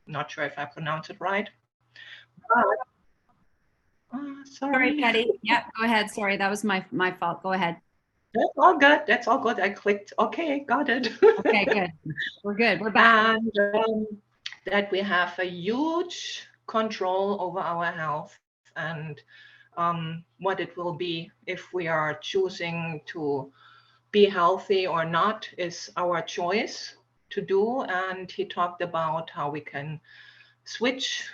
Not sure if I pronounced it right. Sorry, Sorry. Patty. Yeah, go ahead. Sorry, that was my fault. Go ahead. That's all good. That's all good. I clicked, okay, got it. Okay, good. We're good. We're back. And that we have a huge control over our health and what it will be if we are choosing to be healthy or not is our choice to do. And he talked about how we can switch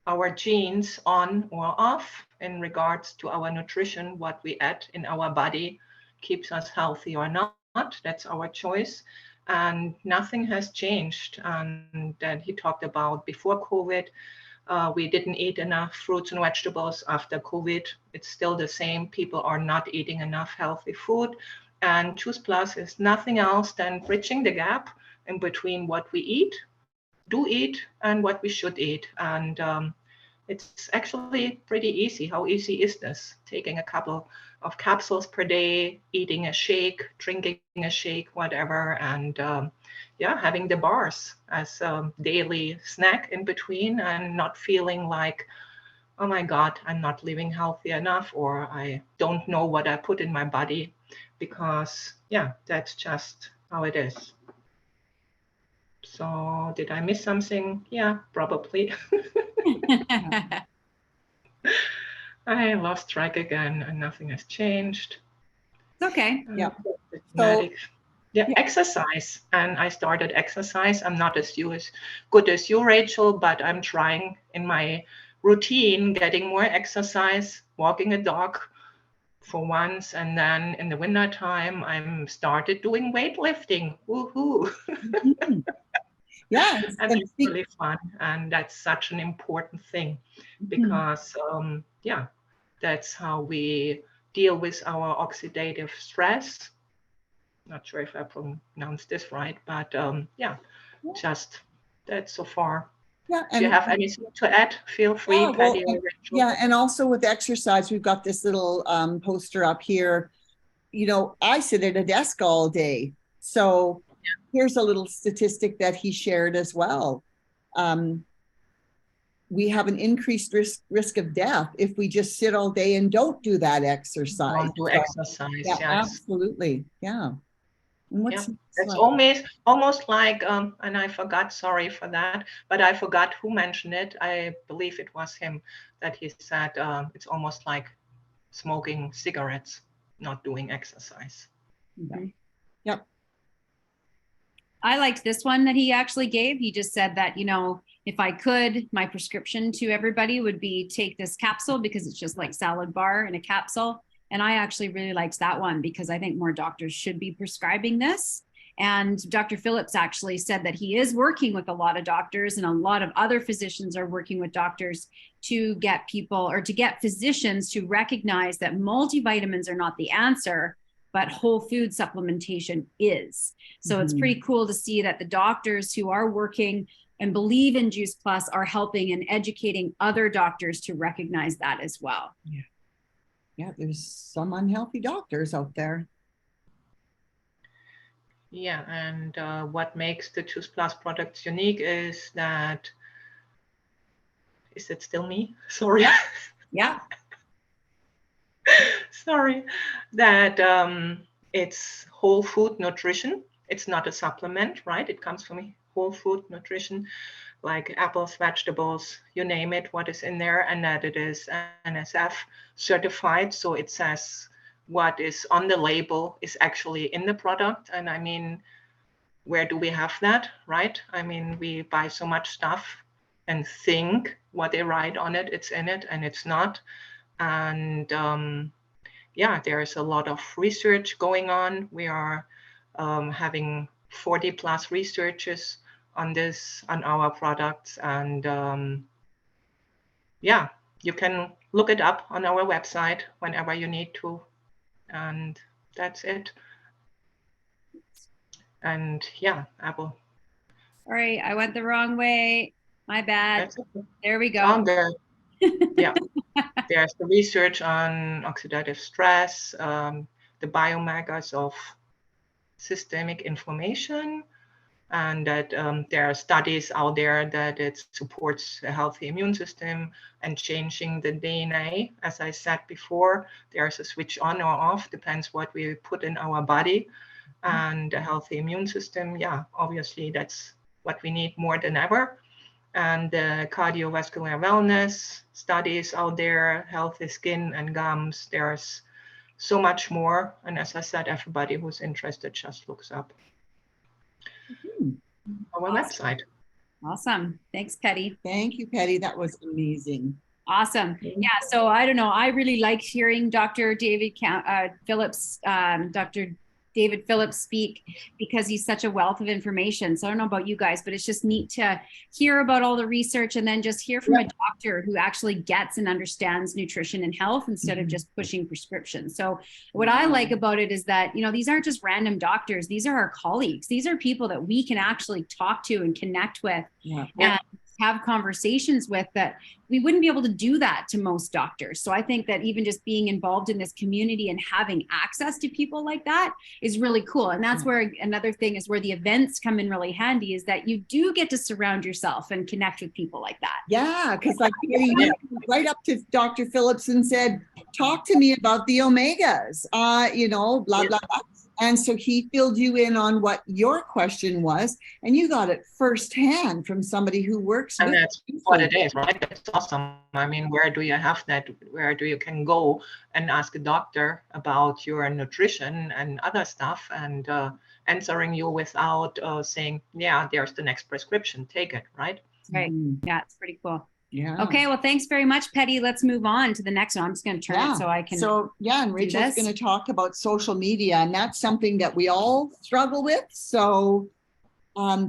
our genes on or off in regards to our nutrition, what we add in our body keeps us healthy or not. That's our choice. And nothing has changed. And then he talked about before COVID, we didn't eat enough fruits and vegetables. After COVID, it's still the same. People are not eating enough healthy food. And Choose Plus is nothing else than bridging the gap in between what we do eat, and what we should eat. And it's actually pretty easy. How easy is this? Taking a couple of capsules per day, eating a shake, drinking a shake, whatever, and yeah, having the bars as a daily snack in between, and not feeling like, oh my God, I'm not living healthy enough, or I don't know what I put in my body, because yeah, that's just how it is. So did I miss something? Yeah, probably. I lost track again and nothing has changed. It's okay. Yeah. So, Yeah. exercise. And I started exercise. I'm not as good as you, Rachel, but I'm trying in my routine, getting more exercise, walking a dog for once. And then in the winter time, I'm started doing weightlifting. Woohoo. Mhm. Yeah. And it's really fun. And that's such an important thing because, yeah, that's how we deal with our oxidative stress. Not sure if I pronounced this right, but yeah, just that so far. Yeah. Do you have anything to add? Feel free, Patty or Rachel. Yeah, and also with exercise, we've got this little poster up here. You know, I sit at a desk all day. So here's a little statistic that he shared as well. We have an increased risk of death if we just sit all day and don't do that exercise. Don't do exercise, yeah, yes. Absolutely, yeah. And what's It's almost like, and I forgot, sorry for that, but I forgot who mentioned it. I believe it was him that he said it's almost like smoking cigarettes, not doing exercise. Yep. I liked this one that he actually gave. He just said that, you know, if I could, my prescription to everybody would be take this capsule because it's just like salad bar in a capsule. And I actually really liked that one because I think more doctors should be prescribing this. And Dr. Phillips actually said that he is working with a lot of doctors, and a lot of other physicians are working with doctors to get people, or to get physicians to recognize that multivitamins are not the answer, but whole food supplementation is. So it's pretty cool to see that the doctors who are working and believe in Juice Plus are helping and educating other doctors to recognize that as well. Yeah, there's some unhealthy doctors out there. Yeah, and what makes the Juice Plus products unique is that, is it still me? Sorry. Yeah. Sorry, that it's whole food nutrition. It's not a supplement, right? It comes from whole food nutrition, like apples, vegetables, you name it, what is in there, and that it is NSF certified. So it says what is on the label is actually in the product. And I mean, where do we have that, right? I mean, we buy so much stuff and think what they write on it, it's in it, and it's not. And yeah, there's a lot of research going on. We are having 40 plus researchers on this, on our products. And yeah, you can look it up on our website whenever you need to. And that's it. And yeah, Apple. Sorry, I went the wrong way. My bad. Okay. There we go. Yeah, there's the research on oxidative stress, the biomarkers of systemic inflammation, and that there are studies out there that it supports a healthy immune system and changing the DNA. As I said before, there's a switch on or off, depends what we put in our body. And a healthy immune system, yeah, obviously that's what we need more than ever. And cardiovascular wellness studies out there, healthy skin and gums, there's so much more. And as I said, everybody who's interested just looks up our website. Awesome. Thanks, Patty. Thank you, Patty. That was amazing. Awesome. Yeah. So I don't know. I really liked hearing Dr. David Phillips, Dr. David Phillips speak, because he's such a wealth of information. So I don't know about you guys, but it's just neat to hear about all the research and then just hear from a doctor who actually gets and understands nutrition and health instead of just pushing prescriptions. So what I like about it is that, you know, these aren't just random doctors. These are our colleagues. These are people that we can actually talk to and connect with and have conversations with, that we wouldn't be able to do that to most doctors. So I think that even just being involved in this community and having access to people like that is really cool. And that's where another thing is where the events come in really handy, is that you do get to surround yourself and connect with people like that. Yeah, because like you went right up to Dr. Phillips and said, talk to me about the omegas, you know, blah, blah, blah. And so he filled you in on what your question was, and you got it firsthand from somebody who works and with that's what it is, right? That's awesome. I mean, where do you have that? Where do you can go and ask a doctor about your nutrition and other stuff, and answering you without saying, yeah, there's the next prescription, take it, right? Right. Yeah, it's pretty cool. Yeah. Okay, well, thanks very much, Patty. Let's move on to the next one. I'm just going to turn it so I can. So yeah, and Rachel's going to talk about social media, and that's something that we all struggle with. So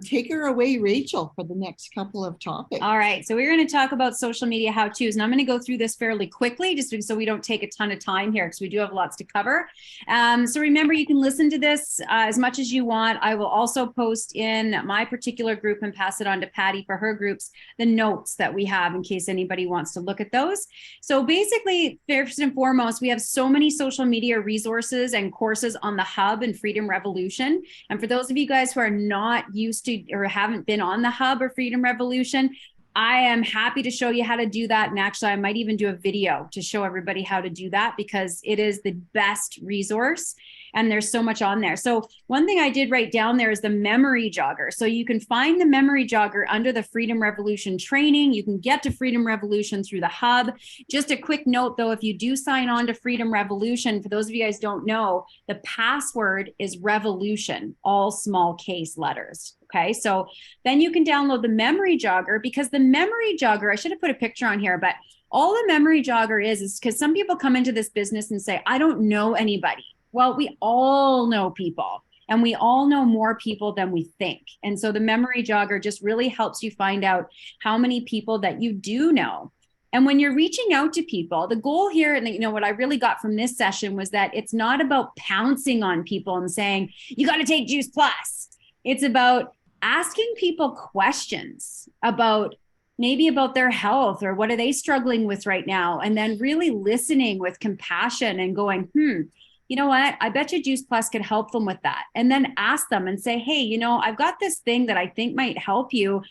take her away, Rachel, for the next couple of topics. All right, so we're going to talk about social media how-tos, and I'm going to go through this fairly quickly just so we don't take a ton of time here, because we do have lots to cover. So remember, you can listen to this as much as you want. I will also post in my particular group and pass it on to Patty for her groups, the notes that we have in case anybody wants to look at those. So basically, first and foremost, we have so many social media resources and courses on the Hub and Freedom Revolution. And for those of you guys who are not used to or haven't been on the Hub or Freedom Revolution, I am happy to show you how to do that. And actually, I might even do a video to show everybody how to do that, because it is the best resource and there's so much on there. So one thing I did write down there is the memory jogger. So you can find the memory jogger under the Freedom Revolution training. You can get to Freedom Revolution through the Hub. Just a quick note though, if you do sign on to Freedom Revolution, for those of you guys don't know, the password is revolution, all small case letters. Okay, so then you can download the memory jogger, because the memory jogger, I should have put a picture on here, but all the memory jogger is because some people come into this business and say, I don't know anybody. Well, we all know people, and we all know more people than we think. And so the memory jogger just really helps you find out how many people that you do know. And when you're reaching out to people, the goal here, and you know what I really got from this session was that it's not about pouncing on people and saying, you got to take Juice Plus. It's about asking people questions about maybe about their health or what are they struggling with right now. And then really listening with compassion and going, you know what? I bet you Juice Plus could help them with that. And then ask them and say, hey, you know, I've got this thing that I think might help you.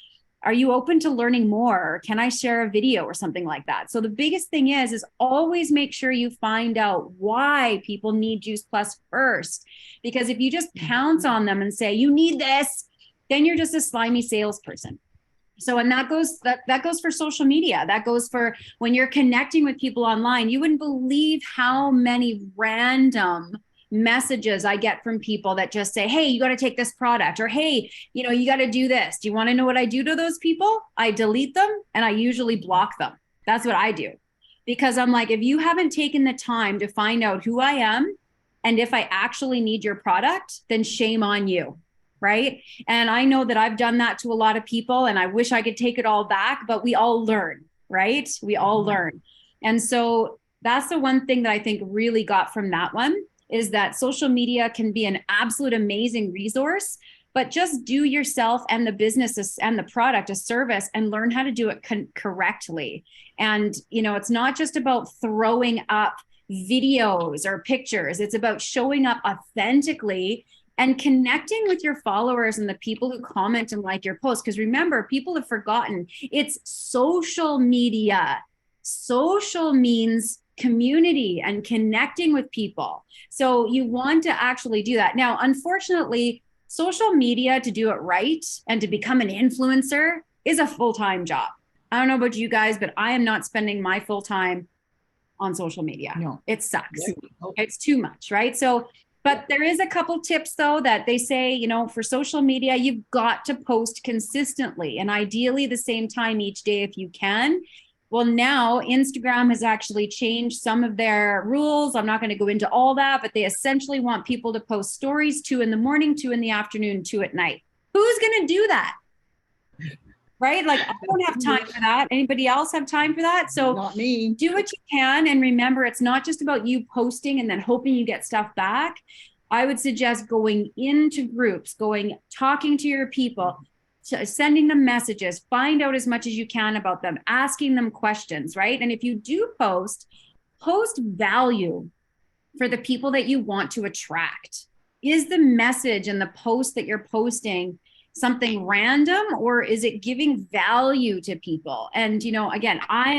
Are you open to learning more? Or can I share a video or something like that? So the biggest thing is always make sure you find out why people need Juice Plus first. Because if you just pounce on them and say, you need this, then you're just a slimy salesperson. So, and that goes for social media. That goes for when you're connecting with people online. You wouldn't believe how many random messages I get from people that just say, hey, you got to take this product, or hey, you know, you got to do this. Do you want to know what I do to those people? I delete them and I usually block them. That's what I do, because I'm like, if you haven't taken the time to find out who I am and if I actually need your product, then shame on you. Right. And I know that I've done that to a lot of people, and I wish I could take it all back, but we all learn, right? We all learn. And so that's the one thing that I think really got from that one, is that social media can be an absolute amazing resource, but just do yourself and the business and the product a service and learn how to do it correctly. And, you know, it's not just about throwing up videos or pictures. It's about showing up authentically and connecting with your followers and the people who comment and like your posts. Because remember, people have forgotten it's social media. Social means community and connecting with people. So you want to actually do that. Now, unfortunately, social media, to do it right and to become an influencer, is a full-time job. I don't know about you guys, but I am not spending my full time on social media. No. It sucks. No. It's too much, right? So, but there is a couple tips though that they say, you know, for social media, you've got to post consistently and ideally the same time each day if you can. Well, now Instagram has actually changed some of their rules. I'm not going to go into all that, but they essentially want people to post stories 2 in the morning, 2 in the afternoon, 2 at night. Who's going to do that? Right? Like, I don't have time for that. Anybody else have time for that? So Not me. do what you can. And remember, it's not just about you posting and then hoping you get stuff back. I would suggest going into groups, talking to your people, sending them messages, find out as much as you can about them, asking them questions, right? And if you do post value for the people that you want to attract. Is the message and the post that you're posting something random, or is it giving value to people? And, you know, again, I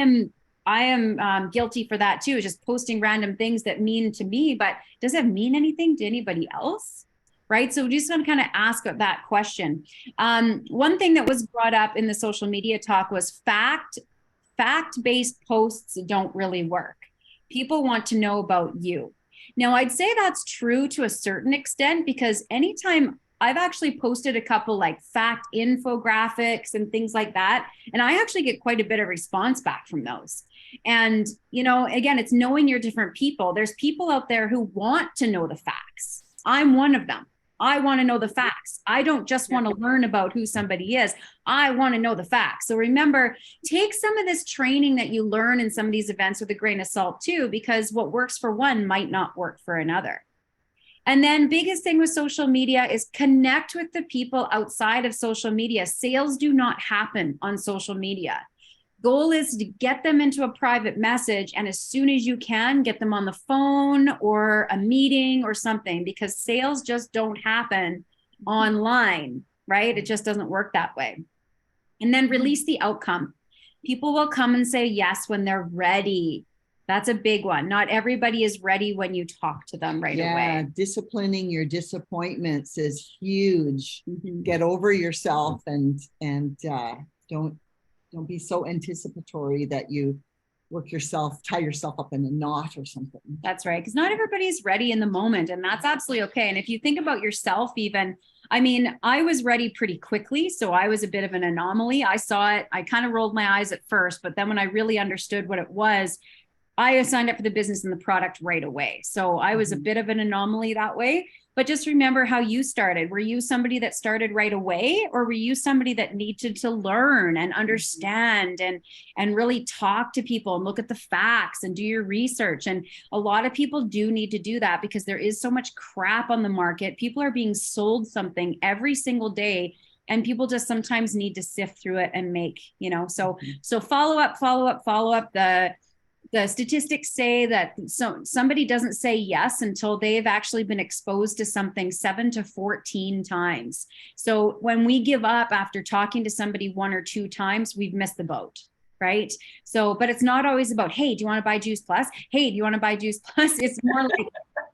am guilty for that too, just posting random things that mean to me, but does it mean anything to anybody else? Right. So we just want to kind of ask that question. One thing that was brought up in the social media talk was fact-based posts don't really work. People want to know about you. Now, I'd say that's true to a certain extent, because anytime I've actually posted a couple like fact infographics and things like that, and I actually get quite a bit of response back from those. And, you know, again, it's knowing your different people. There's people out there who want to know the facts. I'm one of them. I want to know the facts. I don't just want to learn about who somebody is. I want to know the facts. So remember, take some of this training that you learn in some of these events with a grain of salt too, because what works for one might not work for another. And then biggest thing with social media is connect with the people outside of social media. Sales do not happen on social media. Goal is to get them into a private message, and as soon as you can, get them on the phone or a meeting or something, because sales just don't happen online, right? It just doesn't work that way. And then release the outcome. People will come and say yes when they're ready. That's a big one. Not everybody is ready when you talk to them right away. Yeah, disciplining your disappointments is huge. Mm-hmm. Get over yourself and don't be so anticipatory that you tie yourself up in a knot or something. That's right. Because not everybody's ready in the moment, and that's absolutely okay. And if you think about yourself, even, I mean, I was ready pretty quickly. So I was a bit of an anomaly. I saw it. I kind of rolled my eyes at first, but then when I really understood what it was, I signed up for the business and the product right away. So I was a bit of an anomaly that way. But just remember how you started. Were you somebody that started right away, or were you somebody that needed to learn and understand and really talk to people and look at the facts and do your research? And a lot of people do need to do that, because there is so much crap on the market. People are being sold something every single day, and people just sometimes need to sift through it and make, you know, so follow up. The statistics say that somebody doesn't say yes until they've actually been exposed to something 7 to 14 times. So when we give up after talking to somebody 1 or 2 times, we've missed the boat, right? So, but it's not always about, hey, do you want to buy Juice Plus? Hey, do you want to buy Juice Plus? It's more like,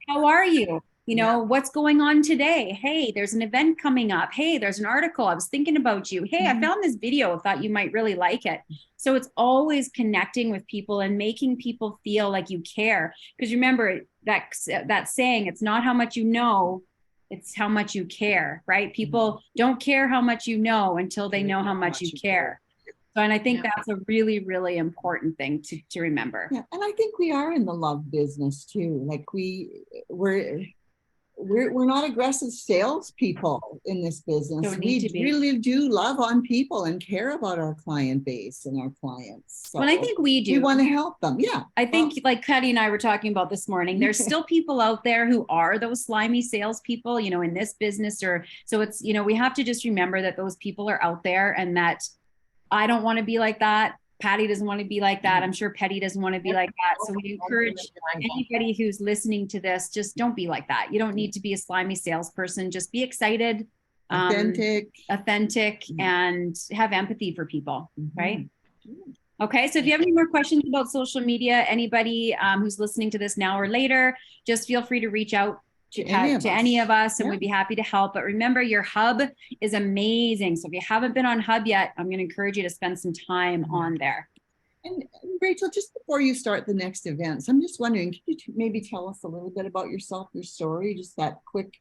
how are you? You know, what's going on today? Hey, there's an event coming up. Hey, there's an article. I was thinking about you. Hey, I found this video. Thought you might really like it. So it's always connecting with people and making people feel like you care. Because remember that saying, it's not how much you know, it's how much you care, right? People don't care how much you know until they know how much you care. So, and I think that's a really, really important thing to remember. Yeah, and I think we are in the love business too. Like we're not aggressive salespeople in this business. We really do love on people and care about our client base and our clients. So well, I think we do. We want to help them. Yeah. I think like Cuddy and I were talking about this morning, there's still people out there who are those slimy salespeople, you know, in this business so it's, you know, we have to just remember that those people are out there, and that I don't want to be like that. Patty doesn't want to be like that. I'm sure Petty doesn't want to be like that. So we encourage anybody who's listening to this, just don't be like that. You don't need to be a slimy salesperson. Just be excited, authentic, and have empathy for people, right? Okay, so if you have any more questions about social media, anybody who's listening to this now or later, just feel free to reach out to any of us, and we'd be happy to help. But remember, your hub is amazing. So if you haven't been on hub yet, I'm going to encourage you to spend some time on there. And Rachel, just before you start the next events, I'm just wondering, could you maybe tell us a little bit about yourself, your story, just that quick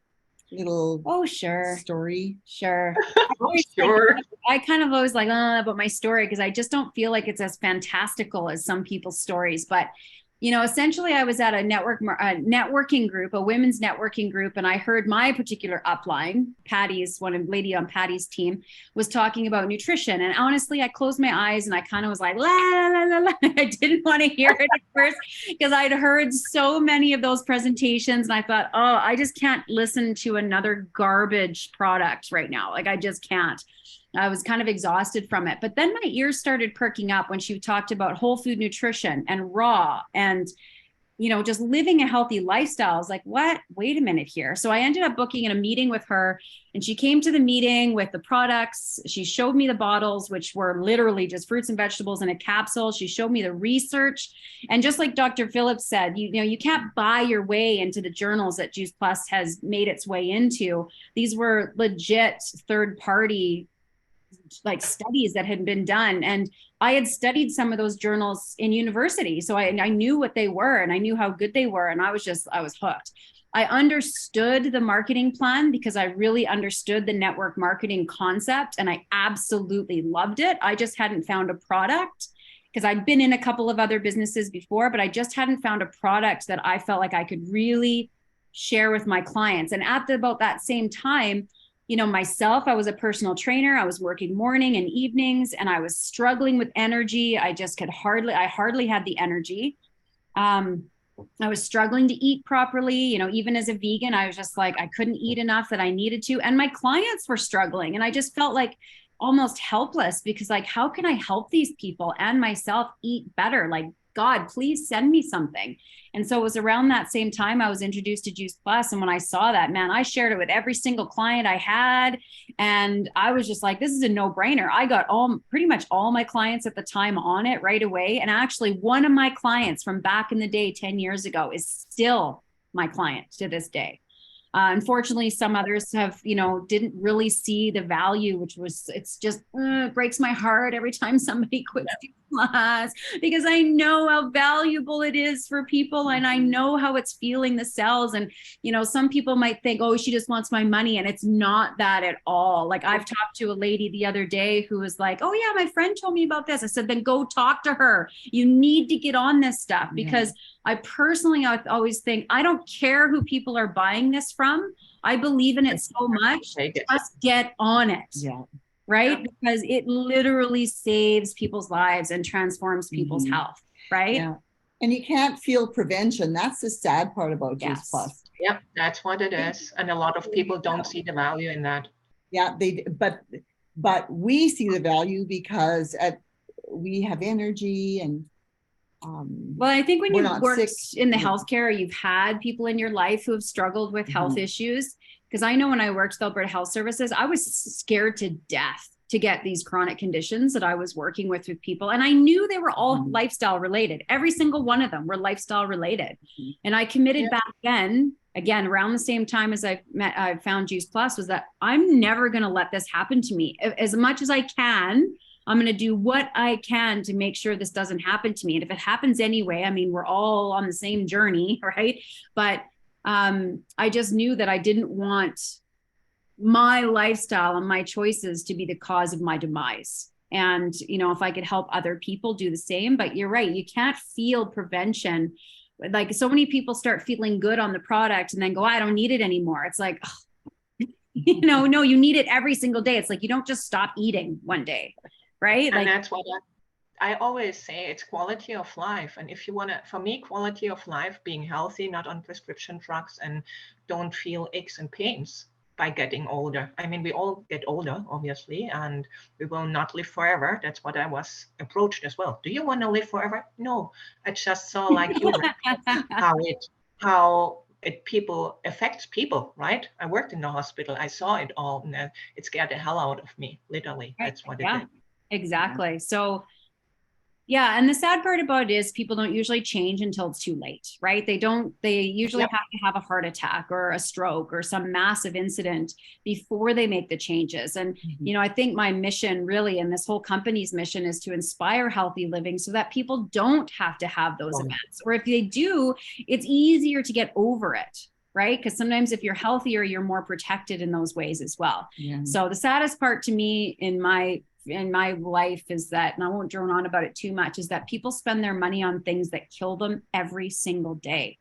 little story? Sure. Sure. I kind of always like about my story because I just don't feel like it's as fantastical as some people's stories. But you know, essentially, I was at a networking group, a women's networking group, and I heard my particular upline, Patty's, lady on Patty's team, was talking about nutrition. And honestly, I closed my eyes and I kind of was like, la, la, la, la. I didn't want to hear it at first because I'd heard so many of those presentations. And I thought, oh, I just can't listen to another garbage product right now. Like, I just can't. I was kind of exhausted from it. But then my ears started perking up when she talked about whole food nutrition and raw and, you know, just living a healthy lifestyle. I was like, what? Wait a minute here. So I ended up booking in a meeting with her, and she came to the meeting with the products. She showed me the bottles, which were literally just fruits and vegetables in a capsule. She showed me the research. And just like Dr. Phillips said, you know, you can't buy your way into the journals that Juice Plus has made its way into. These were legit third-party like studies that had been done. And I had studied some of those journals in university. So I knew what they were and I knew how good they were. And I was hooked. I understood the marketing plan because I really understood the network marketing concept and I absolutely loved it. I just hadn't found a product because I'd been in a couple of other businesses before, but I just hadn't found a product that I felt like I could really share with my clients. And at about that same time, you know, myself, I was a personal trainer. I was working morning and evenings and I was struggling with energy. I hardly had the energy. I was struggling to eat properly. You know, even as a vegan, I was just like, I couldn't eat enough that I needed to. And my clients were struggling. And I just felt like almost helpless because like, how can I help these people and myself eat better? Like, God, please send me something. And so it was around that same time I was introduced to Juice Plus. And when I saw that, man, I shared it with every single client I had. And I was just like, this is a no-brainer. I got pretty much all my clients at the time on it right away. And actually one of my clients from back in the day, 10 years ago, is still my client to this day. Unfortunately, some others have, you know, didn't really see the value, it's just breaks my heart every time somebody quits Juice Plus because I know how valuable it is for people and I know how it's feeling the cells. And, you know, some people might think, oh, she just wants my money. And it's not that at all. Like I've talked to a lady the other day who was like, oh yeah, my friend told me about this. I said, then go talk to her. You need to get on this stuff because I always think, I don't care who people are buying this from. I believe in it so much. Just get on it. Yeah. Right? Because it literally saves people's lives and transforms people's health. Right? Yeah. And you can't feel prevention. That's the sad part about Juice Plus. Yep, that's what it is. And a lot of people don't see the value in that. Yeah, but we see the value because we have energy and well, I think when you've worked in the healthcare, you've had people in your life who have struggled with health issues. Because I know when I worked with Alberta Health Services, I was scared to death to get these chronic conditions that I was working with people. And I knew they were all lifestyle related. Every single one of them were lifestyle related. And I committed back then, again, around the same time as I found Juice Plus, was that I'm never going to let this happen to me. As much as I can, I'm going to do what I can to make sure this doesn't happen to me. And if it happens anyway, I mean, we're all on the same journey, right? But I just knew that I didn't want my lifestyle and my choices to be the cause of my demise. And, you know, if I could help other people do the same, but you're right, you can't feel prevention. Like so many people start feeling good on the product and then go, I don't need it anymore. It's like, oh, you know, no, you need it every single day. It's like, you don't just stop eating one day. Right. And that's what I always say, it's quality of life. And if you want to, for me, quality of life, being healthy, not on prescription drugs and don't feel aches and pains. by getting older. I mean, we all get older, obviously, and we will not live forever. That's what I was approached as well. Do you want to live forever? No, I just saw, like you mentioned, how it people affects people, right? I worked in the hospital. I saw it all, and it scared the hell out of me, literally. That's what it did. Exactly. So yeah, and the sad part about it is people don't usually change until it's too late, right? They usually have to have a heart attack or a stroke or some massive incident before they make the changes. And, you know, I think my mission really, and this whole company's mission, is to inspire healthy living so that people don't have to have those events. Or if they do, it's easier to get over it, right? Because sometimes if you're healthier, you're more protected in those ways as well. So the saddest part to me in my life is that, and I won't drone on about it too much, is that people spend their money on things that kill them every single day.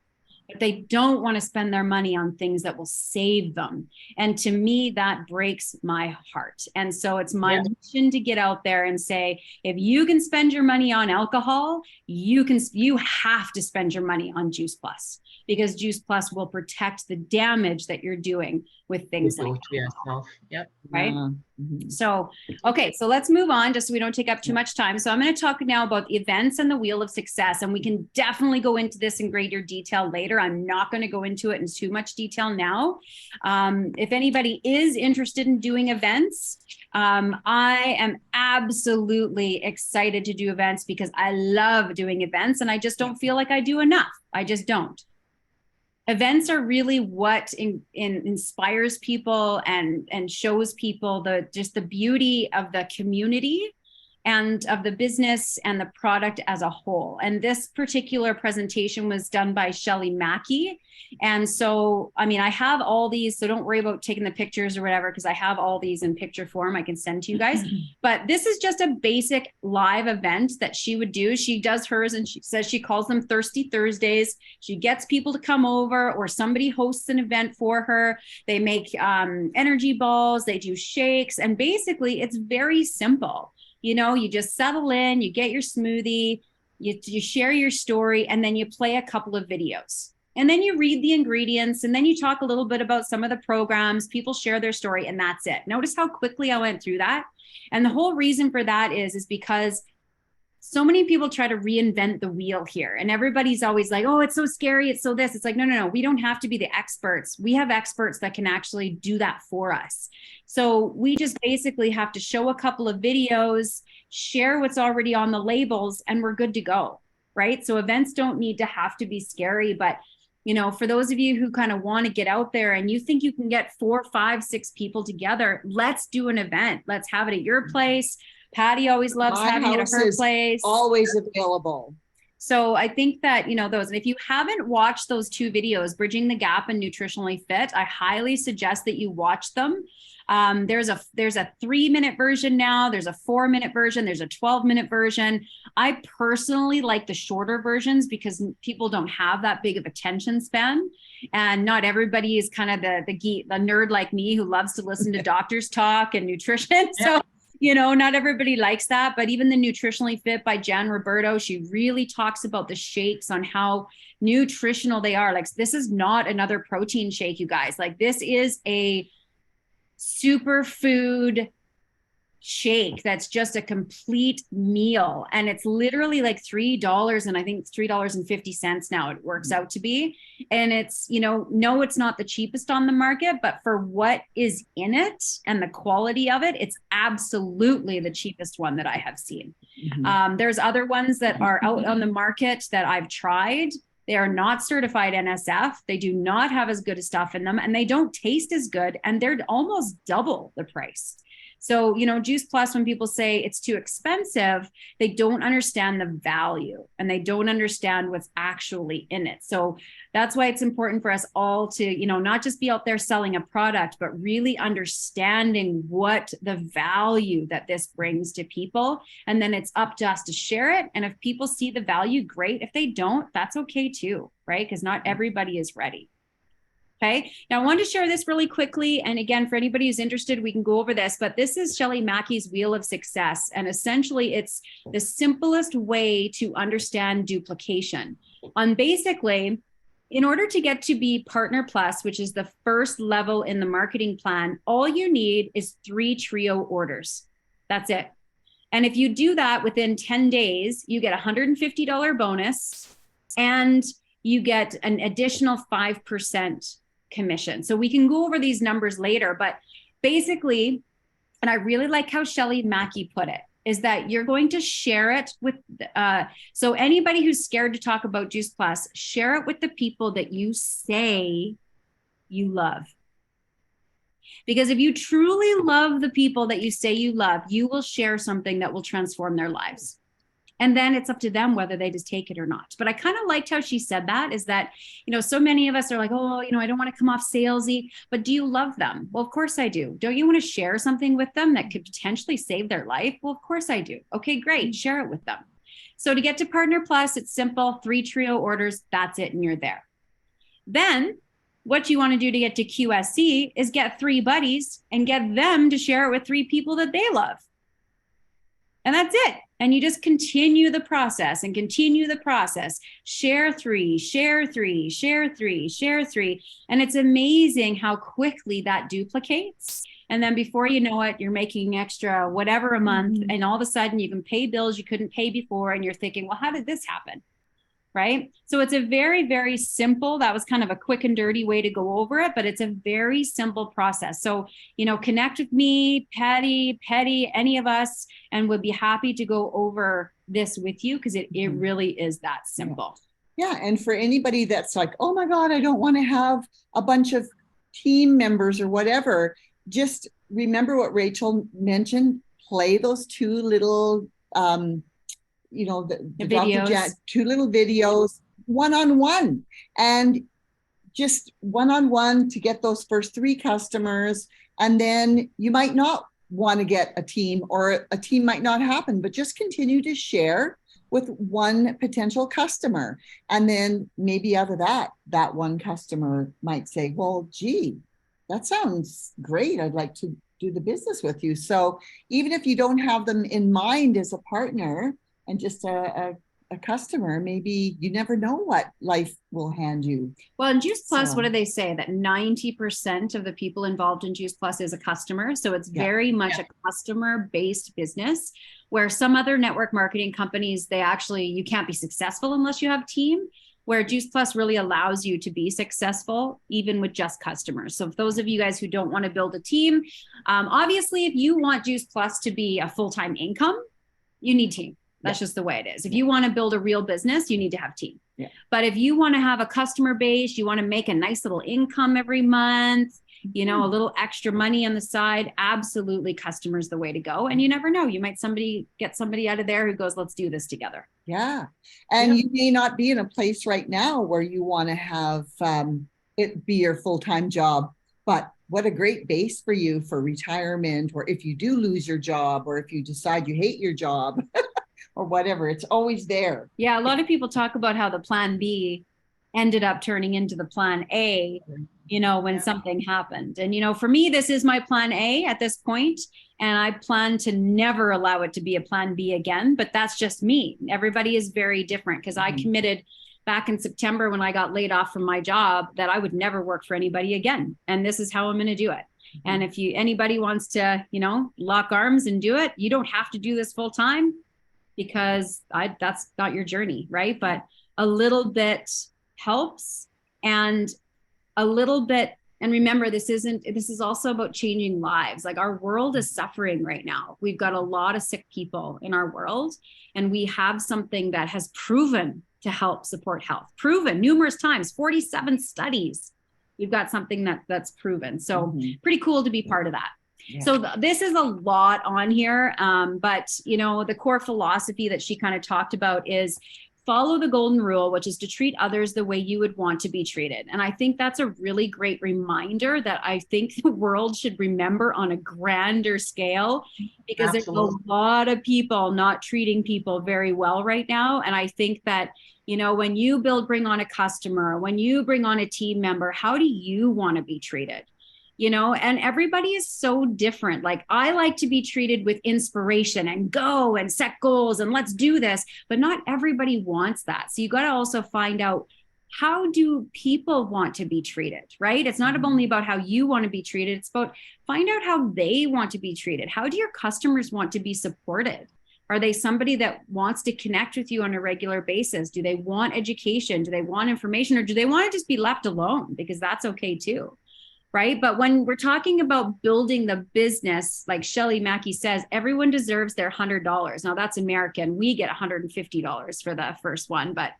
But they don't want to spend their money on things that will save them. And to me, that breaks my heart. And so it's my mission to get out there and say, if you can spend your money on alcohol, you have to spend your money on Juice Plus, because Juice Plus will protect the damage that you're doing with things like yourself. Right. So, okay, so let's move on just so we don't take up too much time. So I'm going to talk now about the events and the Wheel of Success, and we can definitely go into this in greater detail later. I'm not going to go into it in too much detail now. If anybody is interested in doing events, I am absolutely excited to do events because I love doing events and I just don't feel like I do enough. I just don't. Events are really what inspires people and shows people just the beauty of the community and of the business and the product as a whole. And this particular presentation was done by Shelly Mackey. And so, I mean, I have all these, so don't worry about taking the pictures or whatever, because I have all these in picture form I can send to you guys. But this is just a basic live event that she would do. She does hers and she says she calls them Thirsty Thursdays. She gets people to come over, or somebody hosts an event for her. They make energy balls, they do shakes, and basically it's very simple. You know, you just settle in, you get your smoothie, you share your story, and then you play a couple of videos. And then you read the ingredients, and then you talk a little bit about some of the programs, people share their story, and that's it. Notice how quickly I went through that. And the whole reason for that is because so many people try to reinvent the wheel here, and everybody's always like, oh, it's so scary, it's so this. It's like, no, we don't have to be the experts. We have experts that can actually do that for us. So we just basically have to show a couple of videos, share what's already on the labels, and we're good to go, right? So events don't need to have to be scary, but you know, for those of you who kind of want to get out there and you think you can get 4, 5, 6 people together, let's do an event. Let's have it at your place. Patty always loves having it at her place. Always available. So I think that, you know, those, and if you haven't watched those 2 videos, Bridging the Gap and Nutritionally Fit, I highly suggest that you watch them. There's a 3-minute version now. There's a 4-minute version. There's a 12-minute version. I personally like the shorter versions because people don't have that big of attention span, and not everybody is kind of the nerd like me who loves to listen to doctors talk and nutrition. So, you know, not everybody likes that, but even the Nutritionally Fit by Jan Roberto, she really talks about the shakes on how nutritional they are. Like, this is not another protein shake, you guys. Like, this is a superfood shake that's just a complete meal, and it's literally like $3, and I think it's $3.50 now it works out to be. And it's, you know, no, it's not the cheapest on the market, but for what is in it and the quality of it, it's absolutely the cheapest one that I have seen. There's other ones that are out on the market that I've tried. They are not certified NSF. They do not have as good as stuff in them, and they don't taste as good, and they're almost double the price. So, you know, Juice Plus, when people say it's too expensive, they don't understand the value and they don't understand what's actually in it. So that's why it's important for us all to, you know, not just be out there selling a product, but really understanding what the value that this brings to people. And then it's up to us to share it. And if people see the value, great. If they don't, that's okay too, right? Because not everybody is ready. Okay, now I wanted to share this really quickly. And again, for anybody who's interested, we can go over this, but this is Shelly Mackey's Wheel of Success. And essentially it's the simplest way to understand duplication. On basically, in order to get to be Partner Plus, which is the first level in the marketing plan, all you need is 3 trio orders. That's it. And if you do that within 10 days, you get a $150 bonus and you get an additional 5% commission. So we can go over these numbers later, but basically, and I really like how Shelley Mackey put it, is that you're going to share it with, so anybody who's scared to talk about Juice Plus, share it with the people that you say you love. Because if you truly love the people that you say you love, you will share something that will transform their lives. And then it's up to them whether they just take it or not. But I kind of liked how she said that, is that, you know, so many of us are like, oh, you know, I don't want to come off salesy, but do you love them? Well, of course I do. Don't you want to share something with them that could potentially save their life? Well, of course I do. Okay, great. Share it with them. So to get to Partner Plus, it's simple, 3 trio orders, that's it, and you're there. Then what you want to do to get to QSC is get 3 buddies and get them to share it with 3 people that they love. And that's it. And you just continue the process and continue the process. Share 3, share 3, share 3, share 3. And it's amazing how quickly that duplicates. And then before you know it, you're making extra whatever a month. And all of a sudden you can pay bills you couldn't pay before. And you're thinking, well, how did this happen? Right? So it's a very, very simple, that was kind of a quick and dirty way to go over it, but it's a very simple process. So, you know, connect with me, Patty, any of us, and we'll be happy to go over this with you, because it really is that simple. Yeah. And for anybody that's like, oh my God, I don't want to have a bunch of team members or whatever, just remember what Rachel mentioned, play those 2 little, you know, the videos. 2 little videos, one-on-one, and just one-on-one to get those first 3 customers. And then you might not want to get a team, or a team might not happen, but just continue to share with 1 potential customer. And then maybe out of that 1 customer might say, well, gee, that sounds great. I'd like to do the business with you. So even if you don't have them in mind as a partner, and just a customer, maybe you never know what life will hand you. Well, in Juice Plus, what do they say? That 90% of the people involved in Juice Plus is a customer. So it's very much a customer-based business, where some other network marketing companies, you can't be successful unless you have a team, where Juice Plus really allows you to be successful even with just customers. So if those of you guys who don't want to build a team, obviously, if you want Juice Plus to be a full-time income, you need team. That's just the way it is. If you want to build a real business, you need to have team. But if you want to have a customer base, you want to make a nice little income every month, you know, a little extra money on the side, absolutely, customer's the way to go. And you never know, you might get somebody out of there who goes, let's do this together. Yeah. And you may not be in a place right now where you want to have it be your full-time job, but what a great base for you for retirement, or if you do lose your job, or if you decide you hate your job. Or whatever, it's always there. Yeah, a lot of people talk about how the plan B ended up turning into the plan A, you know, when something happened. And, you know, for me, this is my plan A at this point, and I plan to never allow it to be a plan B again, but that's just me. Everybody is very different, because I committed back in September when I got laid off from my job that I would never work for anybody again. And this is how I'm going to do it. And if anybody wants to, you know, lock arms and do it, you don't have to do this full time, because that's not your journey, right? But a little bit helps, and a little bit, and remember, this is also about changing lives. Like, our world is suffering right now. We've got a lot of sick people in our world, and we have something that has proven to help support health, proven numerous times, 47 studies. We've got something that's proven. So pretty cool to be part of that. Yeah. So this is a lot on here, but, you know, the core philosophy that she kind of talked about is follow the golden rule, which is to treat others the way you would want to be treated. And I think that's a really great reminder that I think the world should remember on a grander scale, because there's a lot of people not treating people very well right now. And I think that, you know, when you bring on a customer, when you bring on a team member, how do you want to be treated? You know, and everybody is so different. Like, I like to be treated with inspiration and go and set goals and let's do this, but not everybody wants that. So you got to also find out how do people want to be treated, right? It's not only about how you want to be treated. It's about find out how they want to be treated. How do your customers want to be supported? Are they somebody that wants to connect with you on a regular basis? Do they want education? Do they want information? Or do they want to just be left alone? Because that's okay too, right? But when we're talking about building the business, like Shelley Mackey says, everyone deserves their $100. Now that's American. We get $150 for the first one, but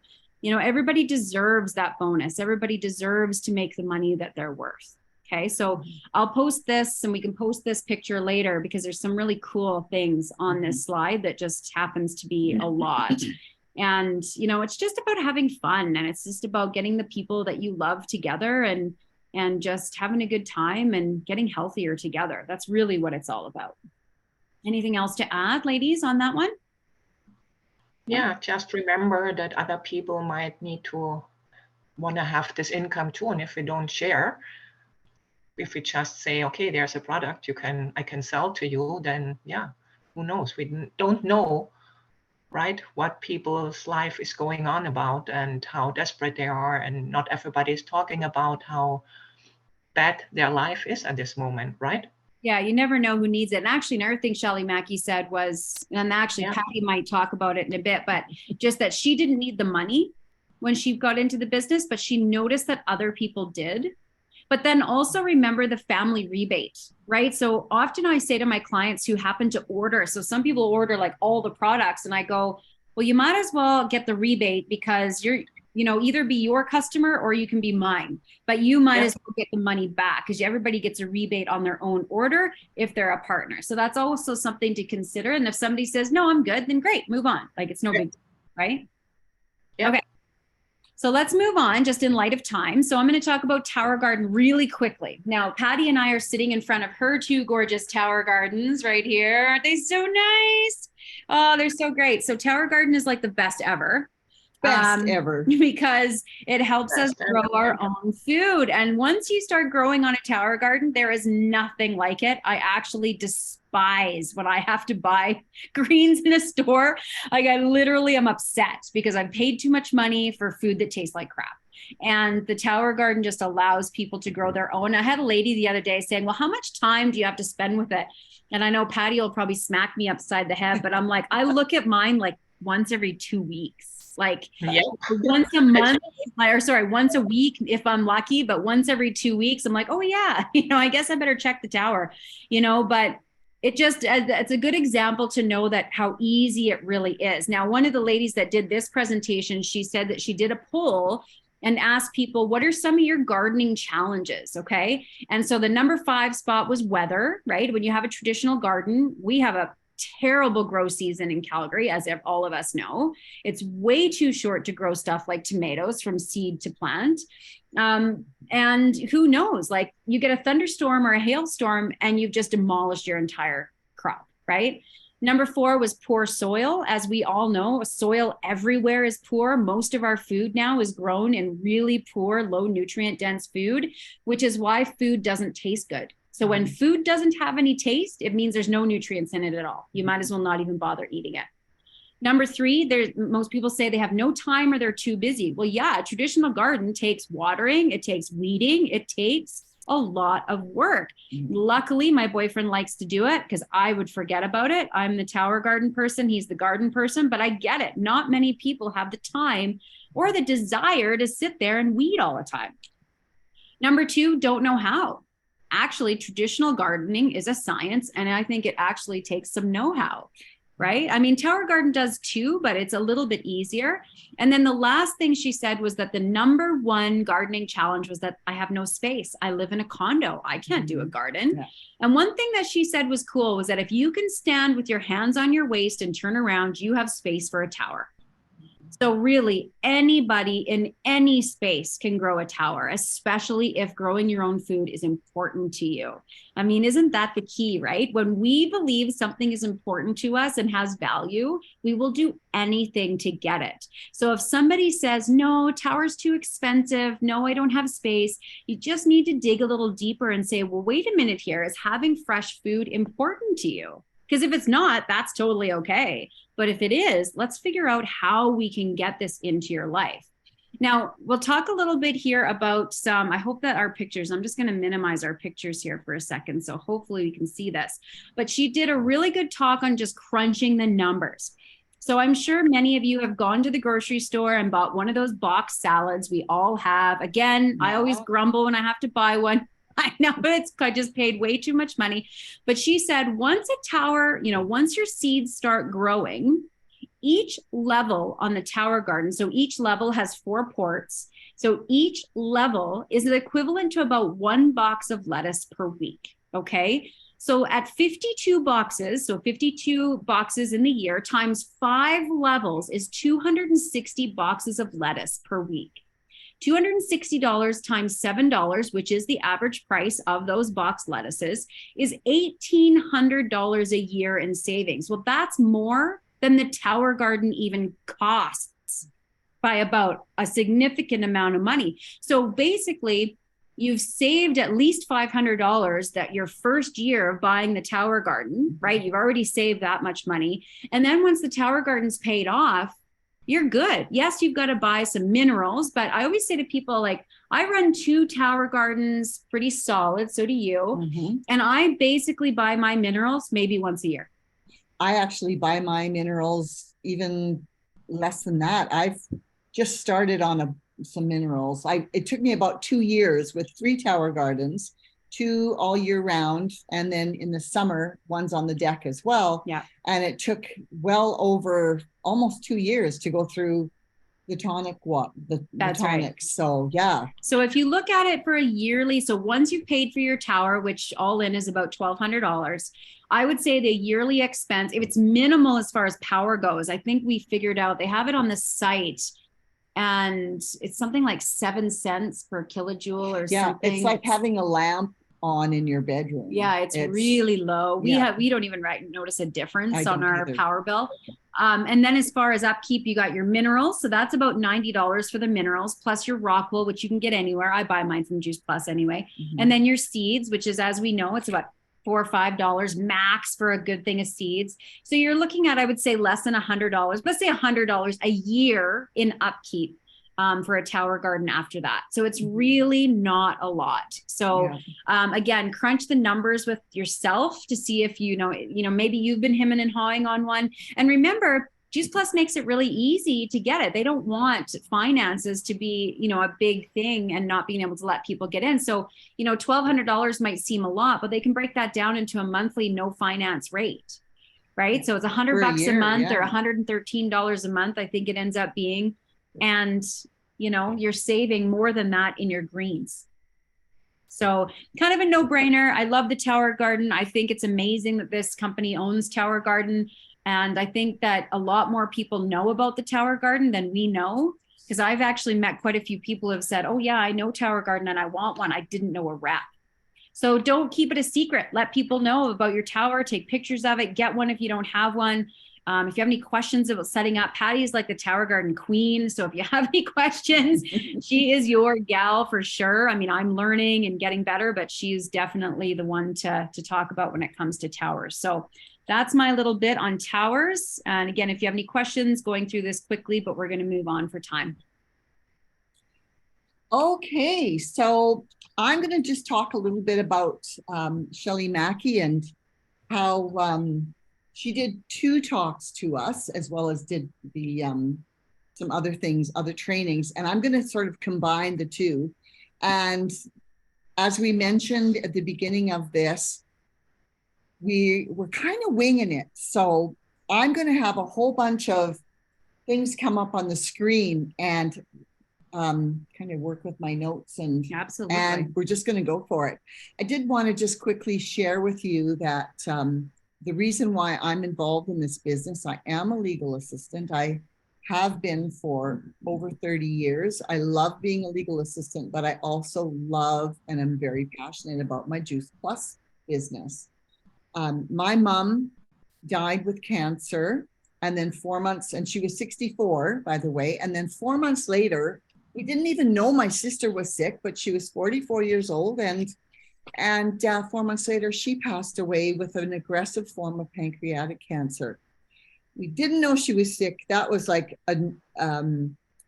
you know, everybody deserves that bonus. Everybody deserves to make the money that they're worth. Okay, so I'll post this and we can post this picture later because there's some really cool things on this slide that just happens to be a lot. And, you know, it's just about having fun and it's just about getting the people that you love together and just having a good time and getting healthier together. That's really what it's all about. Anything else to add, ladies, on that one? Yeah, just remember that other people might need to want to have this income too. And if we don't share, if we just say, okay, there's a product I can sell to you, then yeah, who knows? We don't know, right, what people's life is going on about and how desperate they are. And not everybody is talking about how bad their life is at this moment, right? Yeah, you never know who needs it. And actually, another thing Shelley Mackey said was, and actually Patty might talk about it in a bit, but just that she didn't need the money when she got into the business, but she noticed that other people did. But then also remember the family rebate, right? So often I say to my clients who happen to order, so some people order like all the products and I go, well, you might as well get the rebate because you're, you know, either be your customer or you can be mine, but you might as well get the money back because everybody gets a rebate on their own order if they're a partner. So that's also something to consider. And if somebody says, no, I'm good, then great, move on. Like it's no big deal, right? Yeah. Okay. So let's move on just in light of time. So I'm going to talk about Tower Garden really quickly. Now, Patty and I are sitting in front of her two gorgeous Tower Gardens right here. Aren't they so nice? Oh, they're so great. So Tower Garden is like the best ever. Best ever. Because it helps us grow our own food. And once you start growing on a Tower Garden, there is nothing like it. I actually despise when I have to buy greens in a store. Like I literally am upset because I've paid too much money for food that tastes like crap. And the Tower Garden just allows people to grow their own. I had a lady the other day saying, well, how much time do you have to spend with it? And I know Patty will probably smack me upside the head, but I'm like, I look at mine like once every 2 weeks. Like once a month, or sorry, once a week if I'm lucky, but once every 2 weeks, I'm like, oh yeah, you know, I guess I better check the tower, you know, but it just, it's a good example to know that how easy it really is. Now, one of the ladies that did this presentation, she said that she did a poll and asked people, what are some of your gardening challenges? Okay. And so the number 5 spot was weather, right? When you have a traditional garden, we have a terrible grow season in Calgary, as all of us know. It's way too short to grow stuff like tomatoes from seed to plant. And who knows, like you get a thunderstorm or a hailstorm and you've just demolished your entire crop, right? Number 4 was poor soil. As we all know, soil everywhere is poor. Most of our food now is grown in really poor, low nutrient dense food, which is why food doesn't taste good. So when food doesn't have any taste, it means there's no nutrients in it at all. You might as well not even bother eating it. Number 3, most people say they have no time or they're too busy. Well, yeah, a traditional garden takes watering, it takes weeding, it takes a lot of work. Luckily, my boyfriend likes to do it because I would forget about it. I'm the Tower Garden person, he's the garden person, but I get it. Not many people have the time or the desire to sit there and weed all the time. Number 2, don't know how. Actually, traditional gardening is a science, and I think it actually takes some know-how, right? I mean, Tower Garden does too, but it's a little bit easier. And then the last thing she said was that the number 1 gardening challenge was that I have no space. I live in a condo. I can't do a garden. Yeah. And one thing that she said was cool was that if you can stand with your hands on your waist and turn around, you have space for a tower. So really, anybody in any space can grow a tower, especially if growing your own food is important to you. I mean, isn't that the key, right? When we believe something is important to us and has value, we will do anything to get it. So if somebody says, no, tower's too expensive, no, I don't have space, you just need to dig a little deeper and say, well, wait a minute here, is having fresh food important to you? Because if it's not, that's totally okay. But if it is, let's figure out how we can get this into your life. Now, we'll talk a little bit here about I hope that our pictures, I'm just going to minimize our pictures here for a second. So hopefully we can see this. But she did a really good talk on just crunching the numbers. So I'm sure many of you have gone to the grocery store and bought one of those box salads. We all have. Again, I always grumble when I have to buy one. I know, but I just paid way too much money. But she said, once a tower, once your seeds start growing, each level on the tower garden, so each level has 4 ports. So each level is equivalent to about 1 box of lettuce per week. Okay. So at 52 boxes, so 52 boxes in the year times 5 levels is 260 boxes of lettuce per week. $260 times $7, which is the average price of those box lettuces, is $1,800 a year in savings. Well, that's more than the tower garden even costs by about a significant amount of money. So basically, you've saved at least $500 that your first year of buying the tower garden, right? You've already saved that much money. And then once the tower garden's paid off, you're good. Yes, you've got to buy some minerals, but I always say to people, like, I run 2 tower gardens, pretty solid. So do you. Mm-hmm. And I basically buy my minerals maybe once a year. I actually buy my minerals even less than that. I've just started on some minerals. It took me about 2 years with 3 tower gardens, 2 all year round, and then in the summer, one's on the deck as well. Yeah. And it took well over almost 2 years to go through the tonic That's tonics. Right. So yeah. So if you look at it for a yearly, so once you've paid for your tower, which all in is about $1,200, I would say the yearly expense, if it's minimal as far as power goes, I think we figured out, they have it on the site, and it's something like 7 cents per kilojoule or something. It's like having a lamp on in your bedroom. Yeah, it's really low. We don't even notice a difference on our power bill. And then as far as upkeep, you got your minerals. So that's about $90 for the minerals, plus your rock wool, which you can get anywhere. I buy mine from Juice Plus anyway. Mm-hmm. And then your seeds, which is, as we know, it's about $4 or $5 max for a good thing of seeds. So you're looking at, I would say, less than $100. Let's say $100 a year in upkeep for a tower garden after that. So it's really not a lot. So again, crunch the numbers with yourself to see if maybe you've been hemming and hawing on one. And remember, Juice Plus makes it really easy to get it. They don't want finances to be, a big thing and not being able to let people get in. So, $1,200 might seem a lot, but they can break that down into a monthly no finance rate, right? So it's $100 a month or $113 a month, I think it ends up being. And, you're saving more than that in your greens. So kind of a no-brainer. I love the tower garden. I think it's amazing that this company owns Tower Garden. And I think that a lot more people know about the tower garden than we know, because I've actually met quite a few people who have said, oh yeah, I know Tower Garden and I want one. I didn't know a rep. So don't keep it a secret. Let people know about your tower, take pictures of it, get one if you don't have one. If you have any questions about setting up, Patty is like the tower garden queen. So if you have any questions, she is your gal for sure. I mean, I'm learning and getting better, but she's definitely the one to talk about when it comes to towers. So that's my little bit on towers. And again, if you have any questions, going through this quickly, but we're going to move on for time. Okay, so I'm going to just talk a little bit about Shelley Mackey and how she did 2 talks to us, as well as did the some other things, other trainings. And I'm going to sort of combine the 2. And as we mentioned at the beginning of this, we were kind of winging it. So I'm going to have a whole bunch of things come up on the screen and kind of work with my notes, and absolutely, and we're just going to go for it. I did want to just quickly share with you that the reason why I'm involved in this business, I am a legal assistant. I have been for over 30 years. I love being a legal assistant, but I also love and I'm very passionate about my Juice Plus business. My mom died with cancer, and then 4 months, and she was 64, by the way, and then 4 months later, we didn't even know my sister was sick, but she was 44 years old, and 4 months later, she passed away with an aggressive form of pancreatic cancer. We didn't know she was sick. That was like